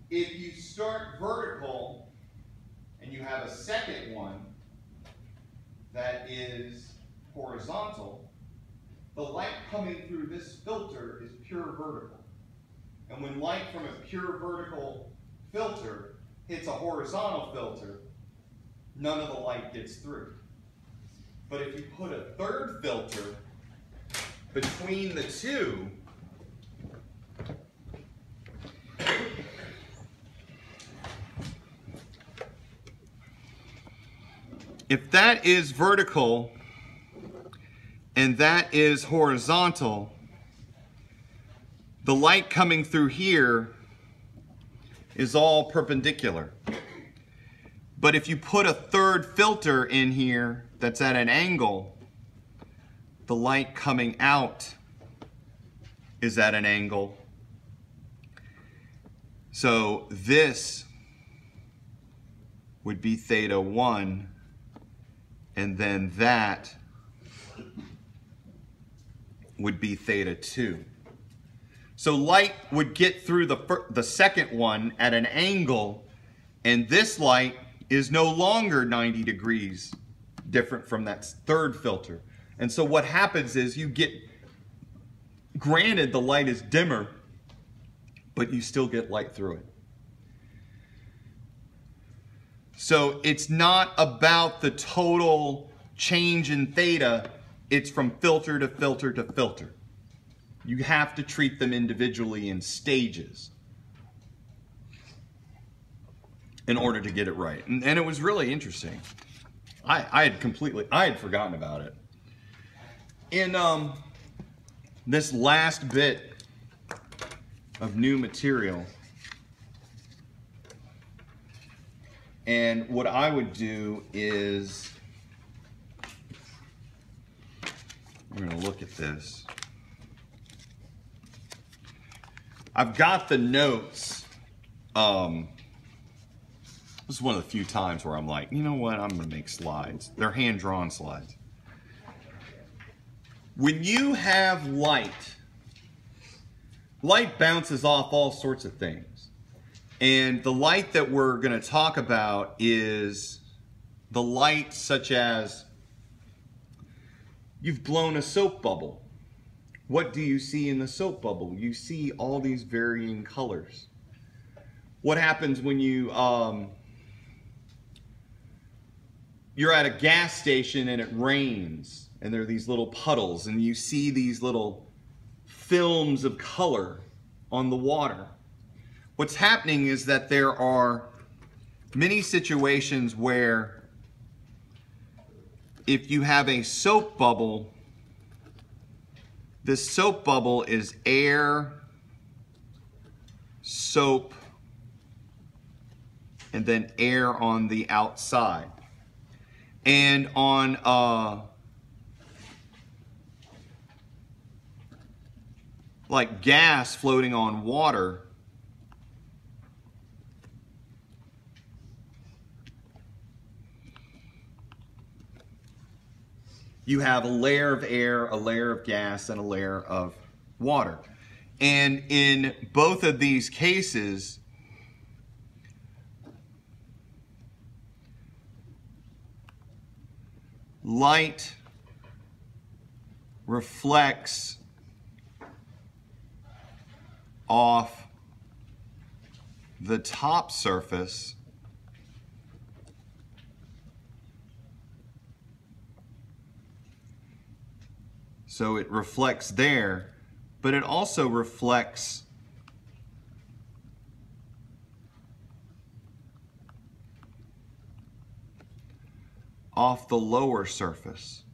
if you start vertical and you have a second one that is horizontal, the light coming through this filter is pure vertical. And when light from a pure vertical filter hits a horizontal filter, none of the light gets through. But if you put a third filter between the two, if that is vertical and that is horizontal, the light coming through here is all perpendicular. But if you put a third filter in here that's at an angle, the light coming out is at an angle. So this would be theta 1, and then that would be theta 2. So light would get through the second one at an angle, and this light is no longer 90 degrees different from that third filter. And so what happens is you get, granted the light is dimmer, but you still get light through it. So it's not about the total change in theta, it's from filter to filter to filter. You have to treat them individually in stages in order to get it right. And it was really interesting. I had forgotten about it. In this last bit of new material, and what I would do is, we're going to look at this. I've got the notes. This is one of the few times where I'm like, you know what, I'm going to make slides. They're hand-drawn slides. When you have light bounces off all sorts of things. And the light that we're going to talk about is the light such as you've blown a soap bubble. What do you see in the soap bubble? You see all these varying colors. What happens when you're at a gas station and it rains and there are these little puddles and you see these little films of color on the water? What's happening is that there are many situations where if you have a soap bubble, this soap bubble is air, soap, and then air on the outside. And on like gas floating on water, you have a layer of air, a layer of gas, and a layer of water. And in both of these cases, light reflects off the top surface so it reflects there, but it also reflects off the lower surface.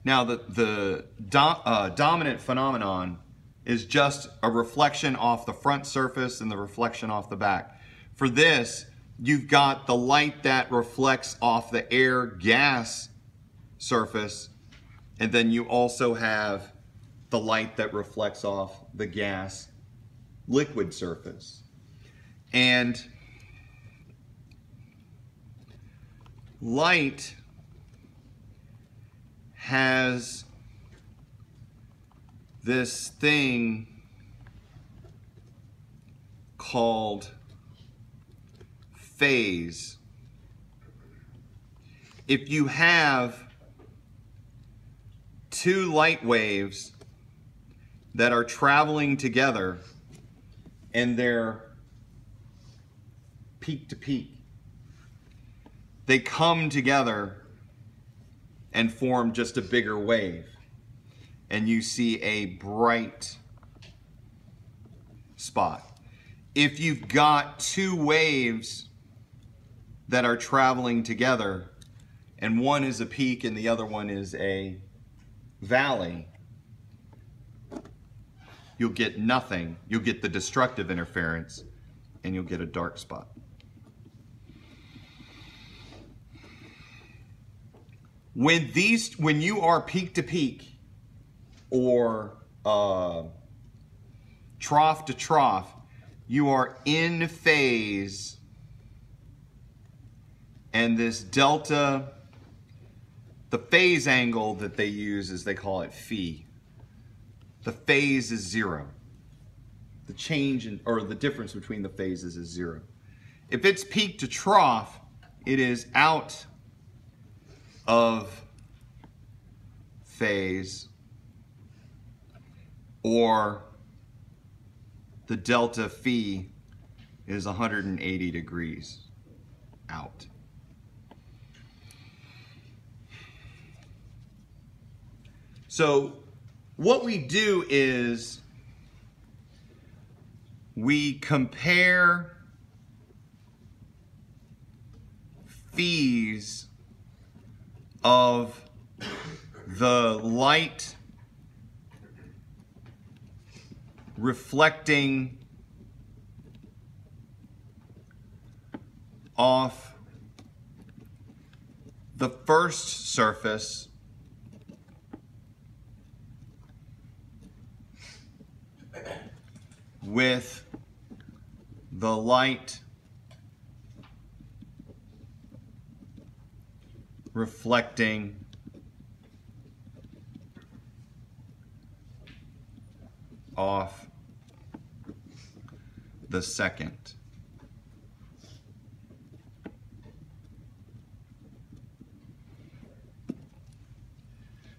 Now the dominant phenomenon is just a reflection off the front surface and the reflection off the back. For this, you've got the light that reflects off the air-gas surface, and then you also have the light that reflects off the gas liquid surface. And light has this thing called phase. If you have two light waves that are traveling together and they're peak to peak, they come together and form just a bigger wave, and you see a bright spot. If you've got two waves that are traveling together and one is a peak and the other one is a valley, you'll get nothing. You'll get the destructive interference and you'll get a dark spot. When you are peak to peak or trough to trough, you are in phase, and this delta, the phase angle that they use is, they call it phi. The phase is 0. The change in, or the difference between the phases is 0. If it's peak to trough, it is out of phase, or the delta phi is 180 degrees out. So what we do is we compare phis of the light reflecting off the first surface with the light reflecting off the second.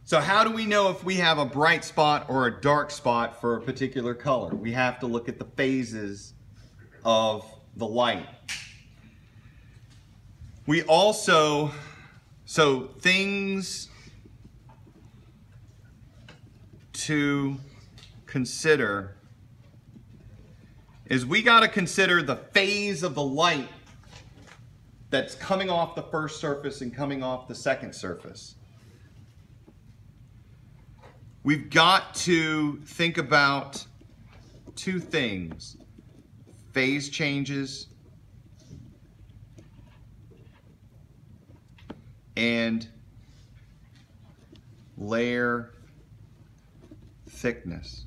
So how do we know if we have a bright spot or a dark spot for a particular color? We have to look at the phases of the light. We also, so things to consider is we got to consider the phase of the light that's coming off the first surface and coming off the second surface. We've got to think about two things: phase changes and layer thickness.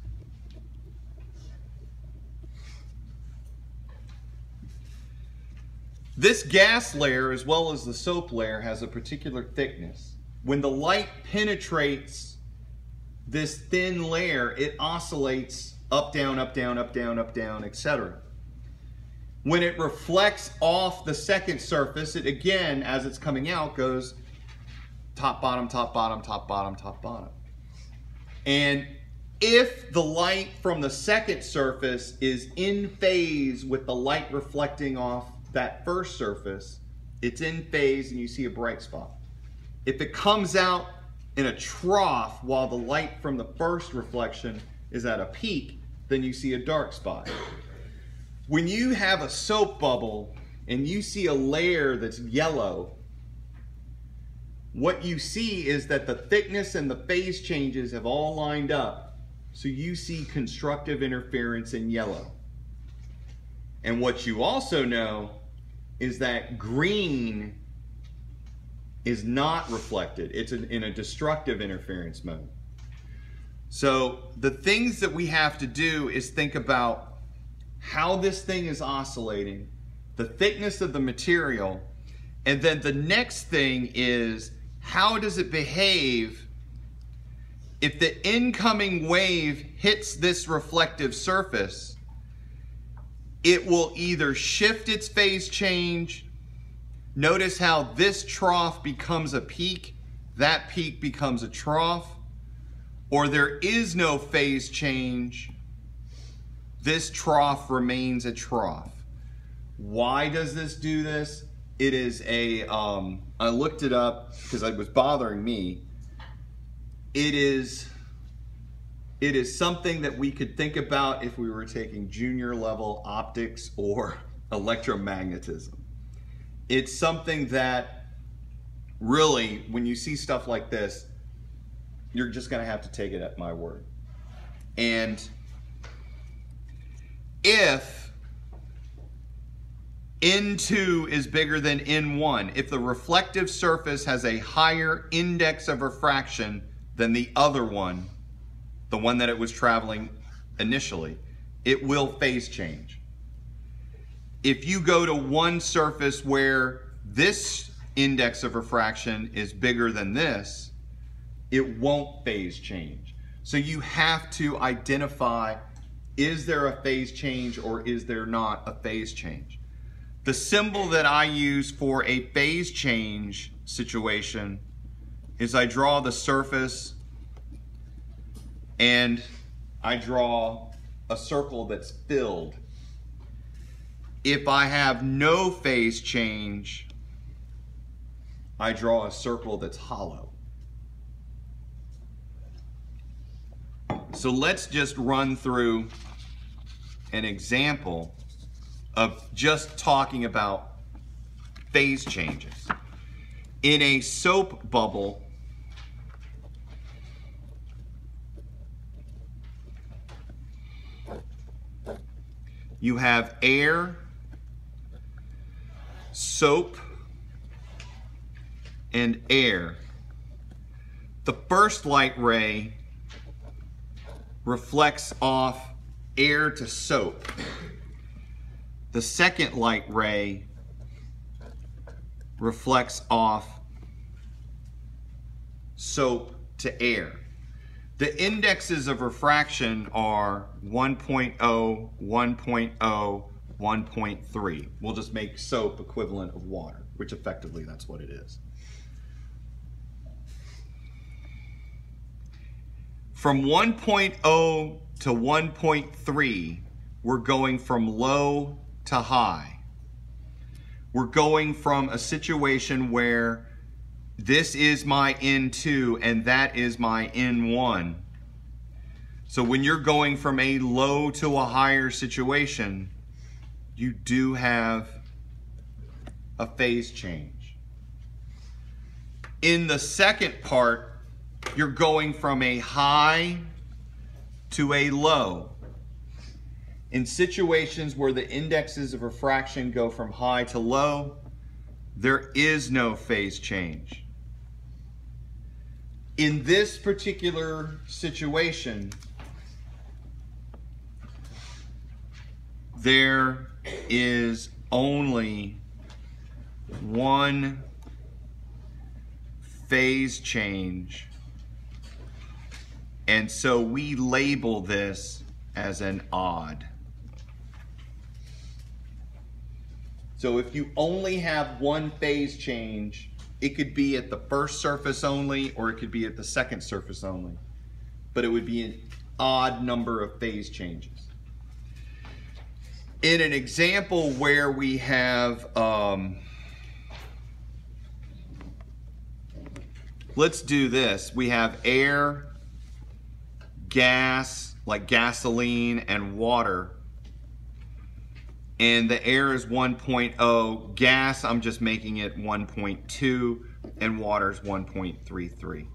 This gas layer, as well as the soap layer, has a particular thickness. When the light penetrates this thin layer, it oscillates up, down, up, down, up, down, up, down, etc. When it reflects off the second surface, it again, as it's coming out, goes top, bottom, top, bottom, top, bottom, top, bottom. And if the light from the second surface is in phase with the light reflecting off that first surface, it's in phase and you see a bright spot. If it comes out in a trough while the light from the first reflection is at a peak, then you see a dark spot. When you have a soap bubble and you see a layer that's yellow, what you see is that the thickness and the phase changes have all lined up, so you see constructive interference in yellow. And what you also know is that green is not reflected. It's in a destructive interference mode. So the things that we have to do is think about how this thing is oscillating, the thickness of the material, and then the next thing is, how does it behave if the incoming wave hits this reflective surface it will either shift its phase change. Notice how this trough becomes a peak, that peak becomes a trough, or there is no phase change. This trough remains a trough. Why does this do this? It is a, I looked it up because it was bothering me. It is something that we could think about if we were taking junior level optics or electromagnetism. It's something that really, when you see stuff like this, you're just gonna have to take it at my word. And if N2 is bigger than N1, if the reflective surface has a higher index of refraction than the other one, the one that it was traveling initially, it will phase change. If you go to one surface where this index of refraction is bigger than this, it won't phase change. So you have to identify, is there a phase change or is there not a phase change? The symbol that I use for a phase change situation is I draw the surface and I draw a circle that's filled. If I have no phase change, I draw a circle that's hollow. So let's just run through an example of just talking about phase changes. In a soap bubble, you have air, soap, and air. The first light ray reflects off air to soap. The second light ray reflects off soap to air. The indexes of refraction are 1.0, 1.0, 1.3. We'll just make soap equivalent of water, which effectively that's what it is. From 1.0 to 1.3, we're going from low to high. We're going from a situation where this is my N2 and that is my N1. So when you're going from a low to a higher situation, you do have a phase change. In the second part, you're going from a high to a low. In situations where the indexes of refraction go from high to low, there is no phase change. In this particular situation, there is only one phase change, and so we label this as an odd. So if you only have one phase change, it could be at the first surface only, or it could be at the second surface only, but it would be an odd number of phase changes. In an example where we have, let's do this. We have air, gas, like gasoline, and water. And the air is 1.0, gas, I'm just making it 1.2, and water is 1.33.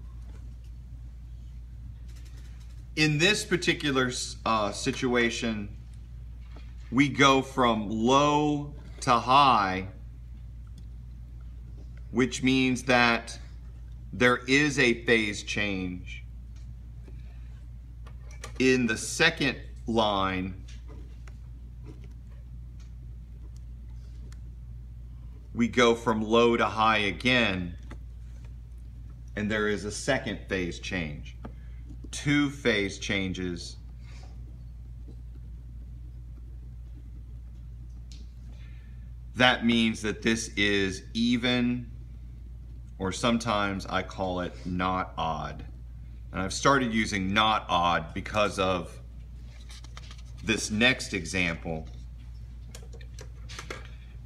In this particular situation, we go from low to high, which means that there is a phase change. In the second line, we go from low to high again, and there is a second phase change. Two phase changes that means that this is even, or sometimes I call it not odd. And I've started using not odd because of this next example,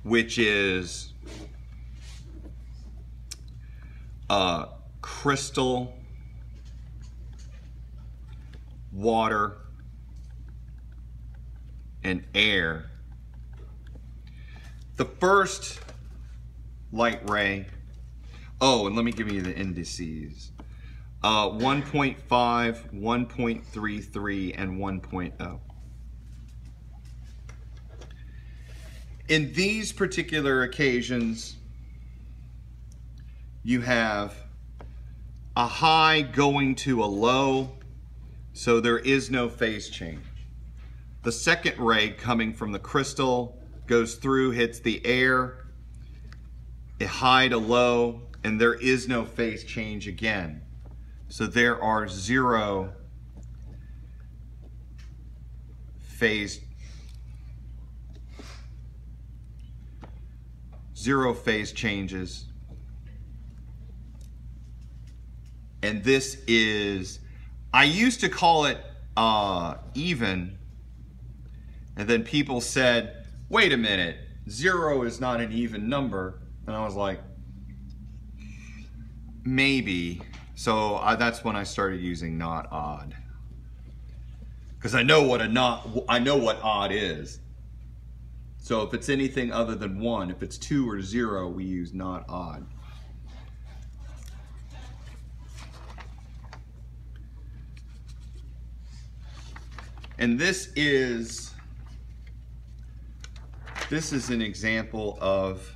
which is crystal, water, and air. The first light ray, oh, and let me give you the indices. 1.5, 1.33, and 1.0. In these particular occasions, you have a high going to a low, so there is no phase change. The second ray coming from the crystal goes through, hits the air, a high to low, and there is no phase change again. So there are zero phase changes. And this is, I used to call it even, and then people said, wait a minute, 0 is not an even number. And I was like, maybe. So that's when I started using not odd, because I know what odd is. So if it's anything other than 1, if it's 2 or 0, we use not odd. And this is an example of,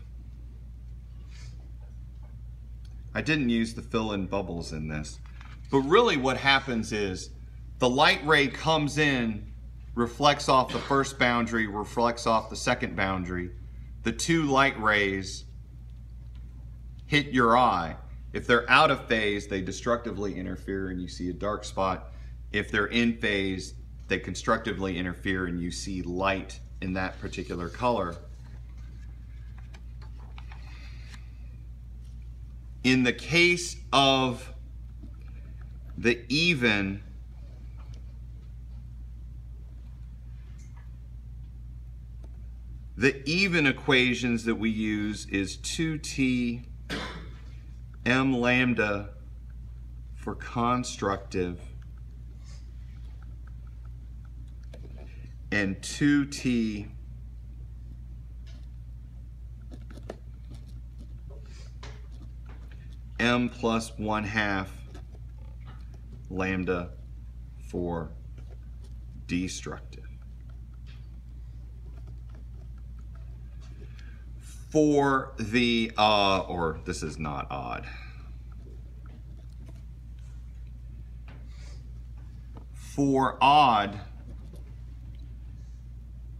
I didn't use the fill-in bubbles in this, but really what happens is the light ray comes in, reflects off the first boundary, reflects off the second boundary. The two light rays hit your eye. If they're out of phase, they destructively interfere and you see a dark spot. If they're in phase, they constructively interfere and you see light in that particular color. In the case of the even, equations that we use is 2t m lambda for constructive and 2t m plus 1/2 lambda for destructive. For the, or this is not odd. For odd,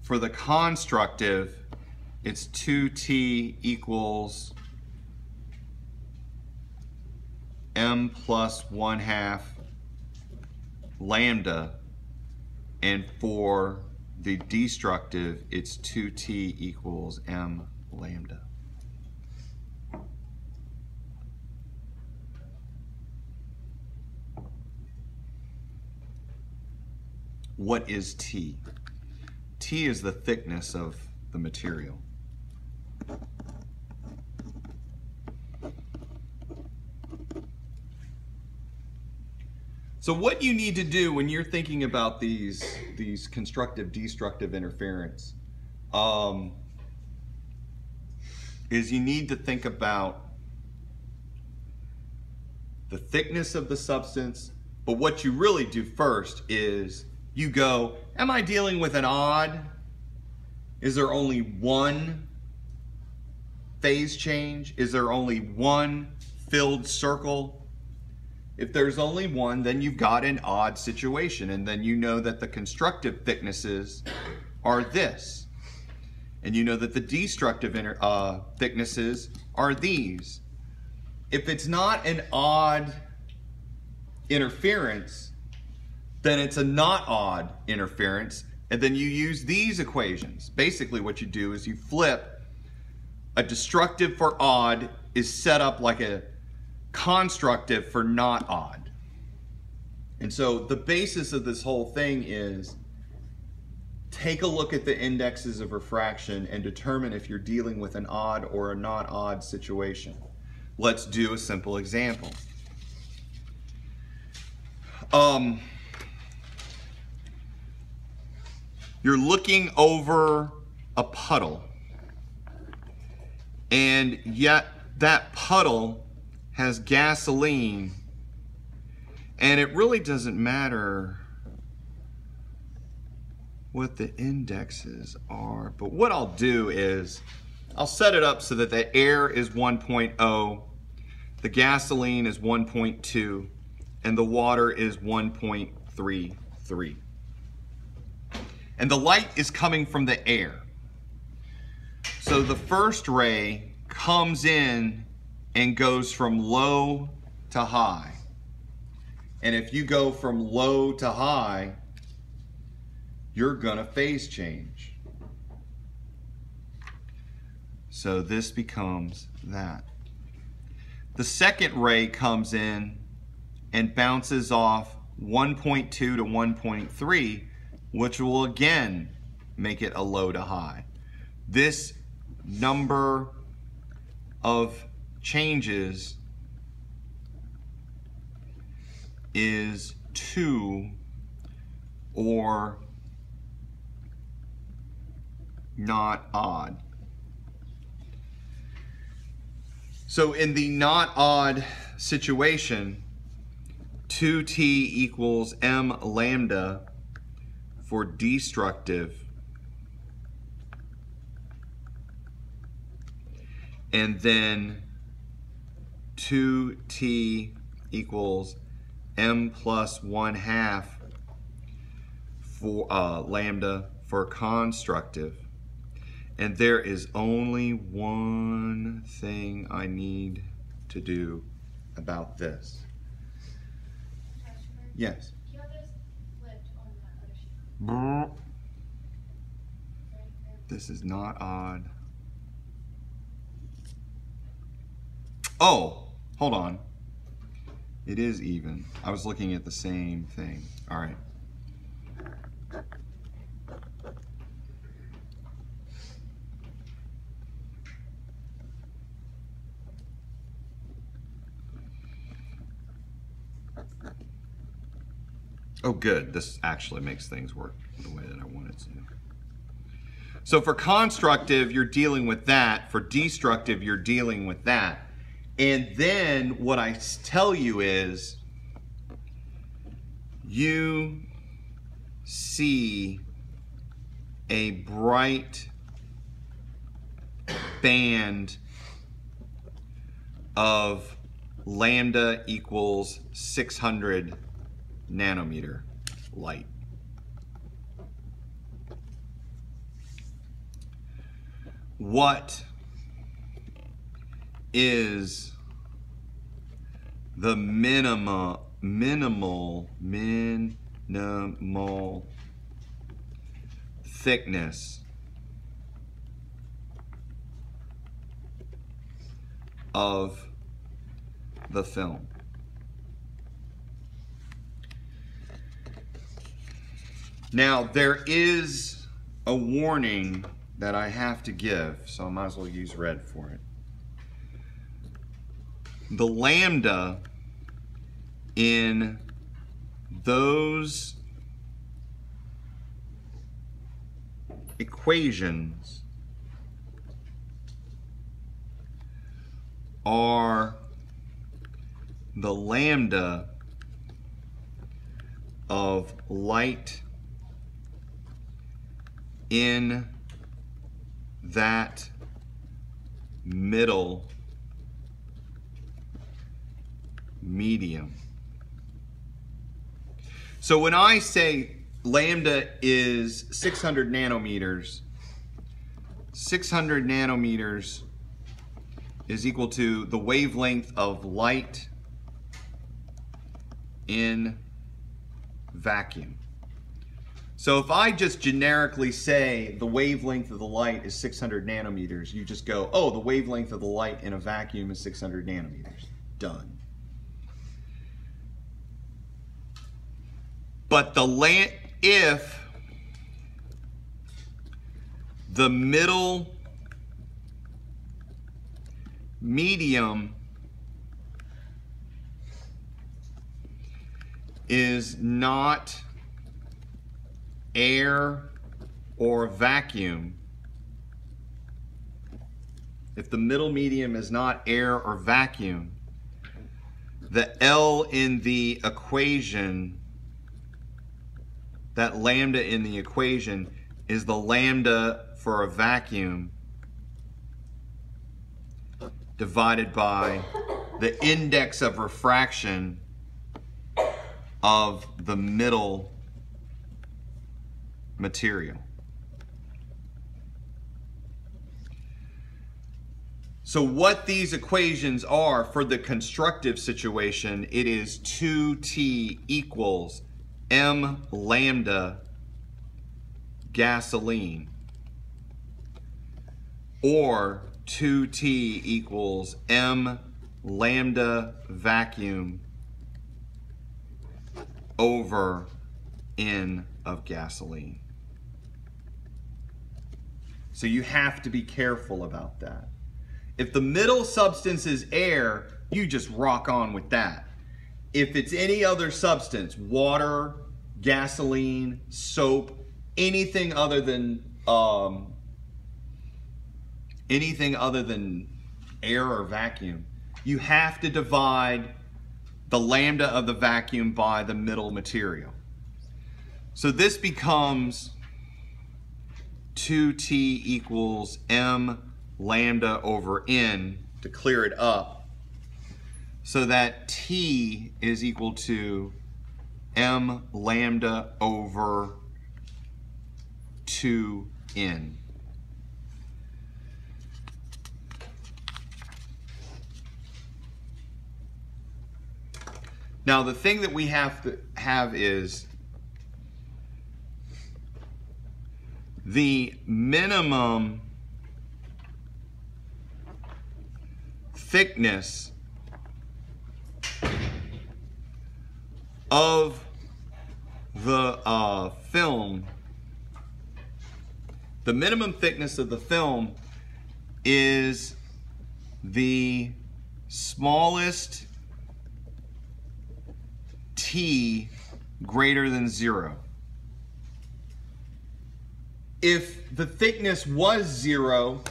for the constructive, it's 2t equals m plus 1/2 lambda, and for the destructive, it's 2t equals m lambda. What is T? T is the thickness of the material. So what you need to do when you're thinking about these constructive destructive interference is you need to think about the thickness of the substance, but what you really do first is you go, am I dealing with an odd? Is there only one phase change? Is there only one filled circle? If there's only one, then you've got an odd situation, and then you know that the constructive thicknesses are this. And you know that the destructive thicknesses are these. If it's not an odd interference, then it's a not odd interference, and then you use these equations. Basically what you do is you flip a destructive for odd is set up like a constructive for not odd. And so the basis of this whole thing is take a look at the indexes of refraction and determine if you're dealing with an odd or a not odd situation. Let's do a simple example. You're looking over a puddle, and yet that puddle has gasoline, and it really doesn't matter what the indexes are. But what I'll do is I'll set it up so that the air is 1.0, the gasoline is 1.2, and the water is 1.33. And the light is coming from the air. So the first ray comes in and goes from low to high. And if you go from low to high, you're gonna phase change. So this becomes that. The second ray comes in and bounces off 1.2 to 1.3, which will again make it a low to high. This number of changes is 2 or not odd. So in the not odd situation, 2t equals m lambda for destructive, and then 2t equals m plus 1/2 for lambda for constructive. And there is only one thing I need to do about this. Yes. You have this flipped on that other sheet. This is not odd. Oh, hold on. It is even. I was looking at the same thing. All right. Oh, good. This actually makes things work the way that I want it to. So for constructive, you're dealing with that. For destructive, you're dealing with that. And then what I tell you is you see a bright band of lambda equals 600 nanometer light. What is the minimal thickness of the film? Now, there is a warning that I have to give, so I might as well use red for it. The lambda in those equations are the lambda of light in that middle medium. So when I say lambda is 600 nanometers, 600 nanometers is equal to the wavelength of light in vacuum. So if I just generically say the wavelength of the light is 600 nanometers, you just go, oh, the wavelength of the light in a vacuum is 600 nanometers. Done. But if the middle medium is not air or vacuum, if the middle medium is not air or vacuum, the L in the equation, that lambda in the equation, is the lambda for a vacuum divided by the index of refraction of the middle material. So what these equations are for the constructive situation, it is 2T equals M lambda gasoline, or 2T equals M lambda vacuum over N of gasoline. So you have to be careful about that. If the middle substance is air, you just rock on with that. If it's any other substance, water, gasoline, soap, anything other than air or vacuum, you have to divide the lambda of the vacuum by the middle material. So this becomes 2T equals M lambda over N, to clear it up, so that T is equal to M lambda over 2N. Now the thing that we have to have is the minimum thickness of the film. The minimum thickness of the film is the smallest T greater than 0. If the thickness was 0,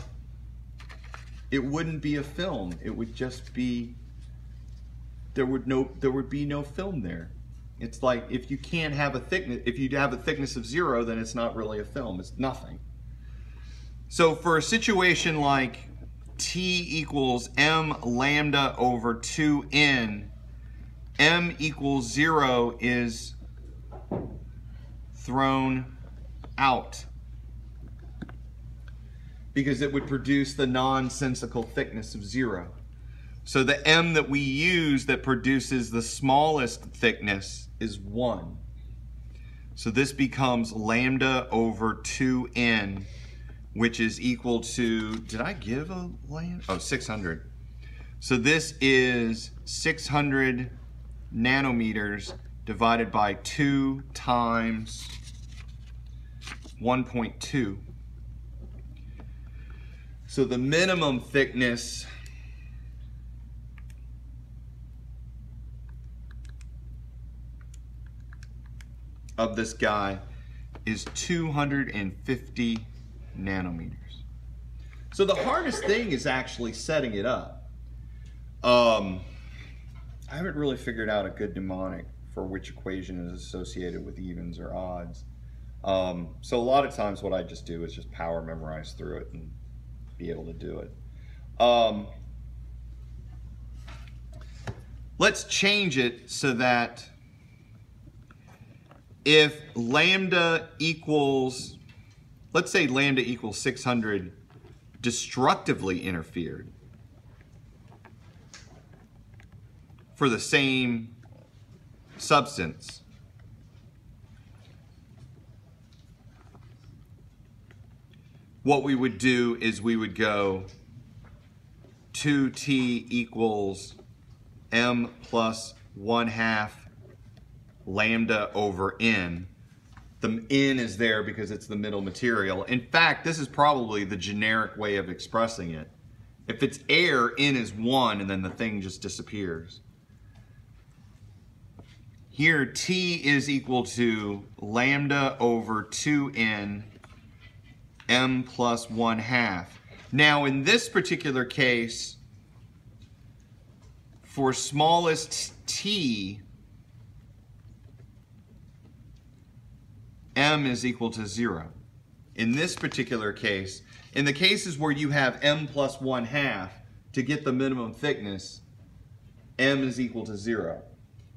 it wouldn't be a film. It would just be, there would be no film there. It's like if you can't have a thickness, if you have a thickness of 0, then it's not really a film. It's nothing. So for a situation like T equals M lambda over 2N, M equals 0 is thrown out because it would produce the nonsensical thickness of 0. So the M that we use that produces the smallest thickness is 1. So this becomes lambda over 2N, which is equal to, did I give a lambda? Oh, 600. So this is 600 nanometers divided by 2 times 1.2. So the minimum thickness of this guy is 250 nanometers. So the hardest thing is actually setting it up. I haven't really figured out a good mnemonic for which equation is associated with evens or odds. So a lot of times what I just do is just power memorize through it and be able to do it. Let's change it so that if lambda equals, let's say lambda equals 600 destructively interfered for the same substance, what we would do is we would go 2t equals m plus 1/2 lambda over n. The n is there because it's the middle material. In fact, this is probably the generic way of expressing it. If it's air, n is 1, and then the thing just disappears. Here, t is equal to lambda over 2n m plus 1/2. Now, in this particular case, for smallest t, m is equal to 0. In this particular case, in the cases where you have m plus 1/2, to get the minimum thickness, m is equal to 0.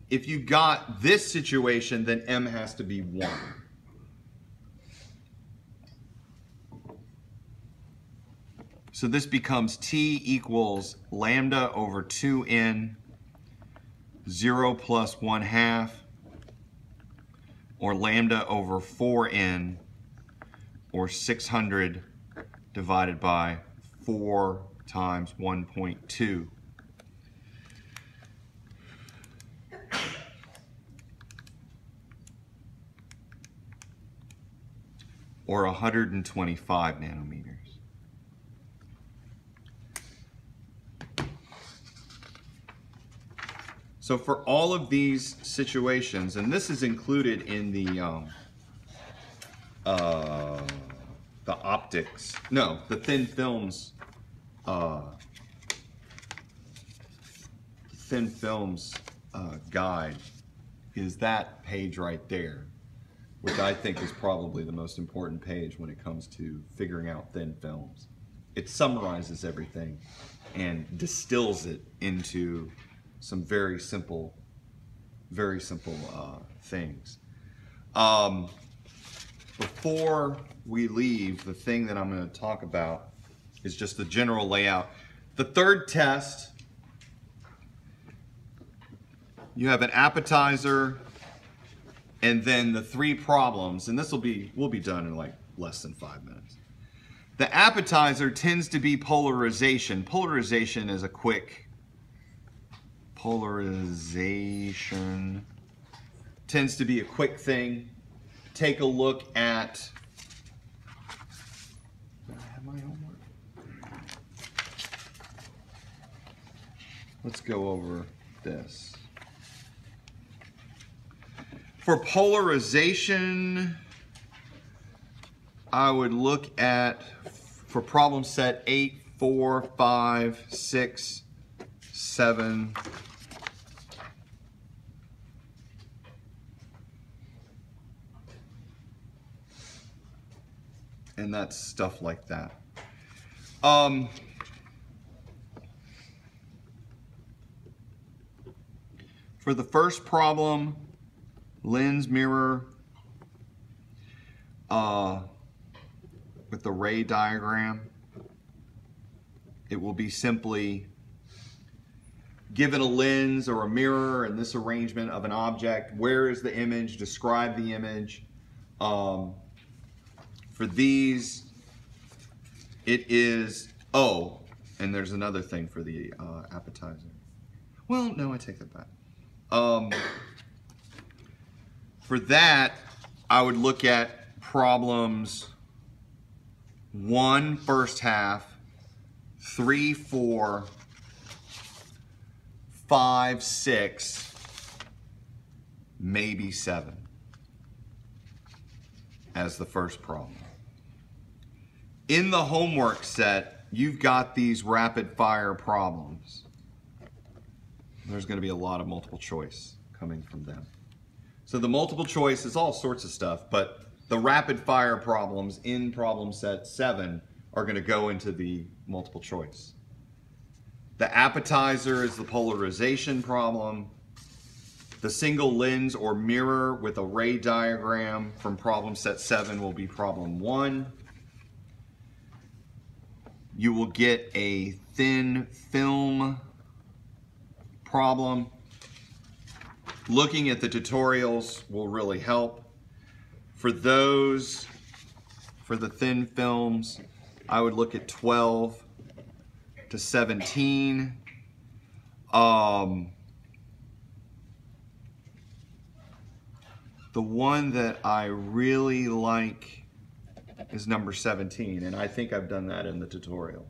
If you got this situation, then m has to be 1. So this becomes t equals lambda over 2n, 0 plus 1/2, or lambda over 4n, or 600 divided by 4 times 1.2. Or 125 nanometers. So for all of these situations, and this is included in the optics, no, the thin films guide is that page right there, which I think is probably the most important page when it comes to figuring out thin films. It summarizes everything and distills it into some very simple things. Before we leave, the thing that I'm going to talk about is just the general layout. The third test, you have an appetizer and then the 3 problems, and this will be done in like less than 5 minutes. The appetizer tends to be polarization. Polarization is a quick tends to be a quick thing. Take a look at, I have my homework. Let's go over this. For polarization, I would look at, for problem set 8, 4, 5, 6, 7, and that's stuff like that. For the first problem, lens mirror with the ray diagram, it will be simply given a lens or a mirror in this arrangement of an object, where is the image, describe the image. For these, it is, oh, and there's another thing for the appetizer. Well, no, I take that back. For that, I would look at problems 1, first half, 3, 4, 5, 6, maybe 7 as the first problem. In the homework set, you've got these rapid fire problems. There's going to be a lot of multiple choice coming from them. So the multiple choice is all sorts of stuff, but the rapid fire problems in problem set 7 are going to go into the multiple choice. The appetizer is the polarization problem. The single lens or mirror with a ray diagram from problem set 7 will be problem 1. You will get a thin film problem. Looking at the tutorials will really help. For those, for the thin films, I would look at 12 to 17. The one that I really like is number 17, and I think I've done that in the tutorial.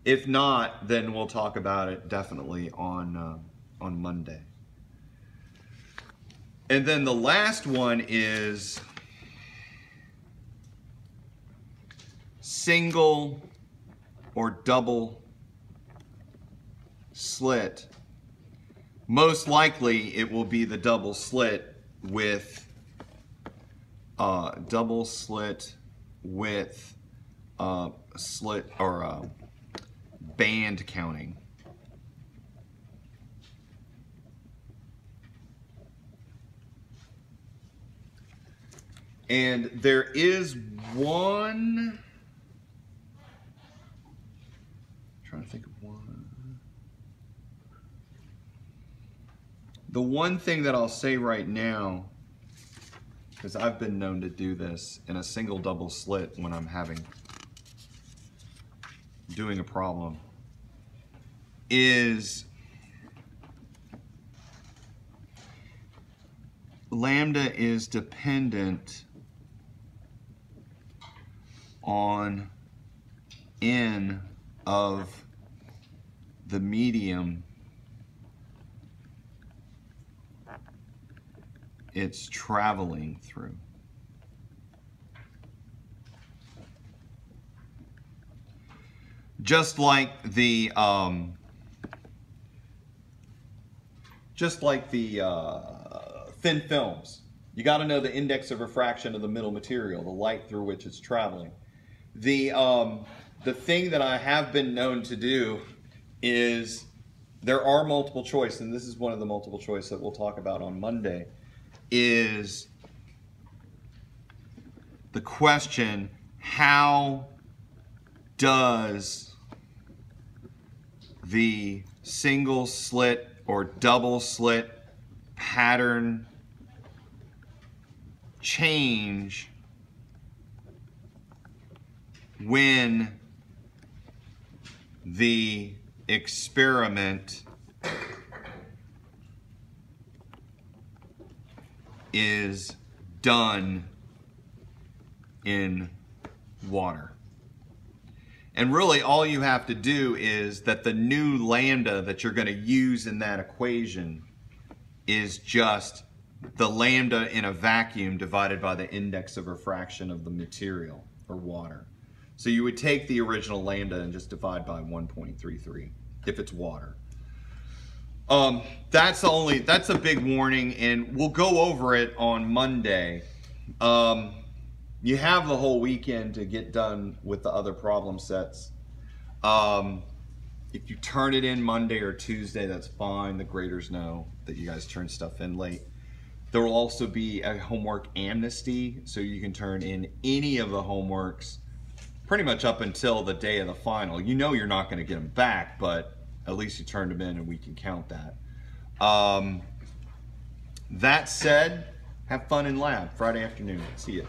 If not, then we'll talk about it definitely on Monday. And then the last one is single or double slit. Most likely it will be the double slit with slit or band counting. And there is one, I'm trying to think of one. The one thing that I'll say right now, because I've been known to do this in a single double slit when I'm doing a problem, is lambda is dependent on n of the medium it's traveling through. Just like the thin films, you got to know the index of refraction of the middle material, the light through which it's traveling. The thing that I have been known to do is there are multiple choice, and this is one of the multiple choice that we'll talk about on Monday, is the question, how does the single slit or double slit pattern change when the experiment is done in water? And really all you have to do is that the new lambda that you're going to use in that equation is just the lambda in a vacuum divided by the index of refraction of the material or water. So you would take the original lambda and just divide by 1.33 if it's water. That's a big warning, and we'll go over it on Monday. You have the whole weekend to get done with the other problem sets. If you turn it in Monday or Tuesday, that's fine. The graders know that you guys turn stuff in late. There will also be a homework amnesty, so you can turn in any of the homeworks pretty much up until the day of the final. You know you're not going to get them back, but at least you turned them in and we can count that. That said, have fun in lab Friday afternoon. See ya.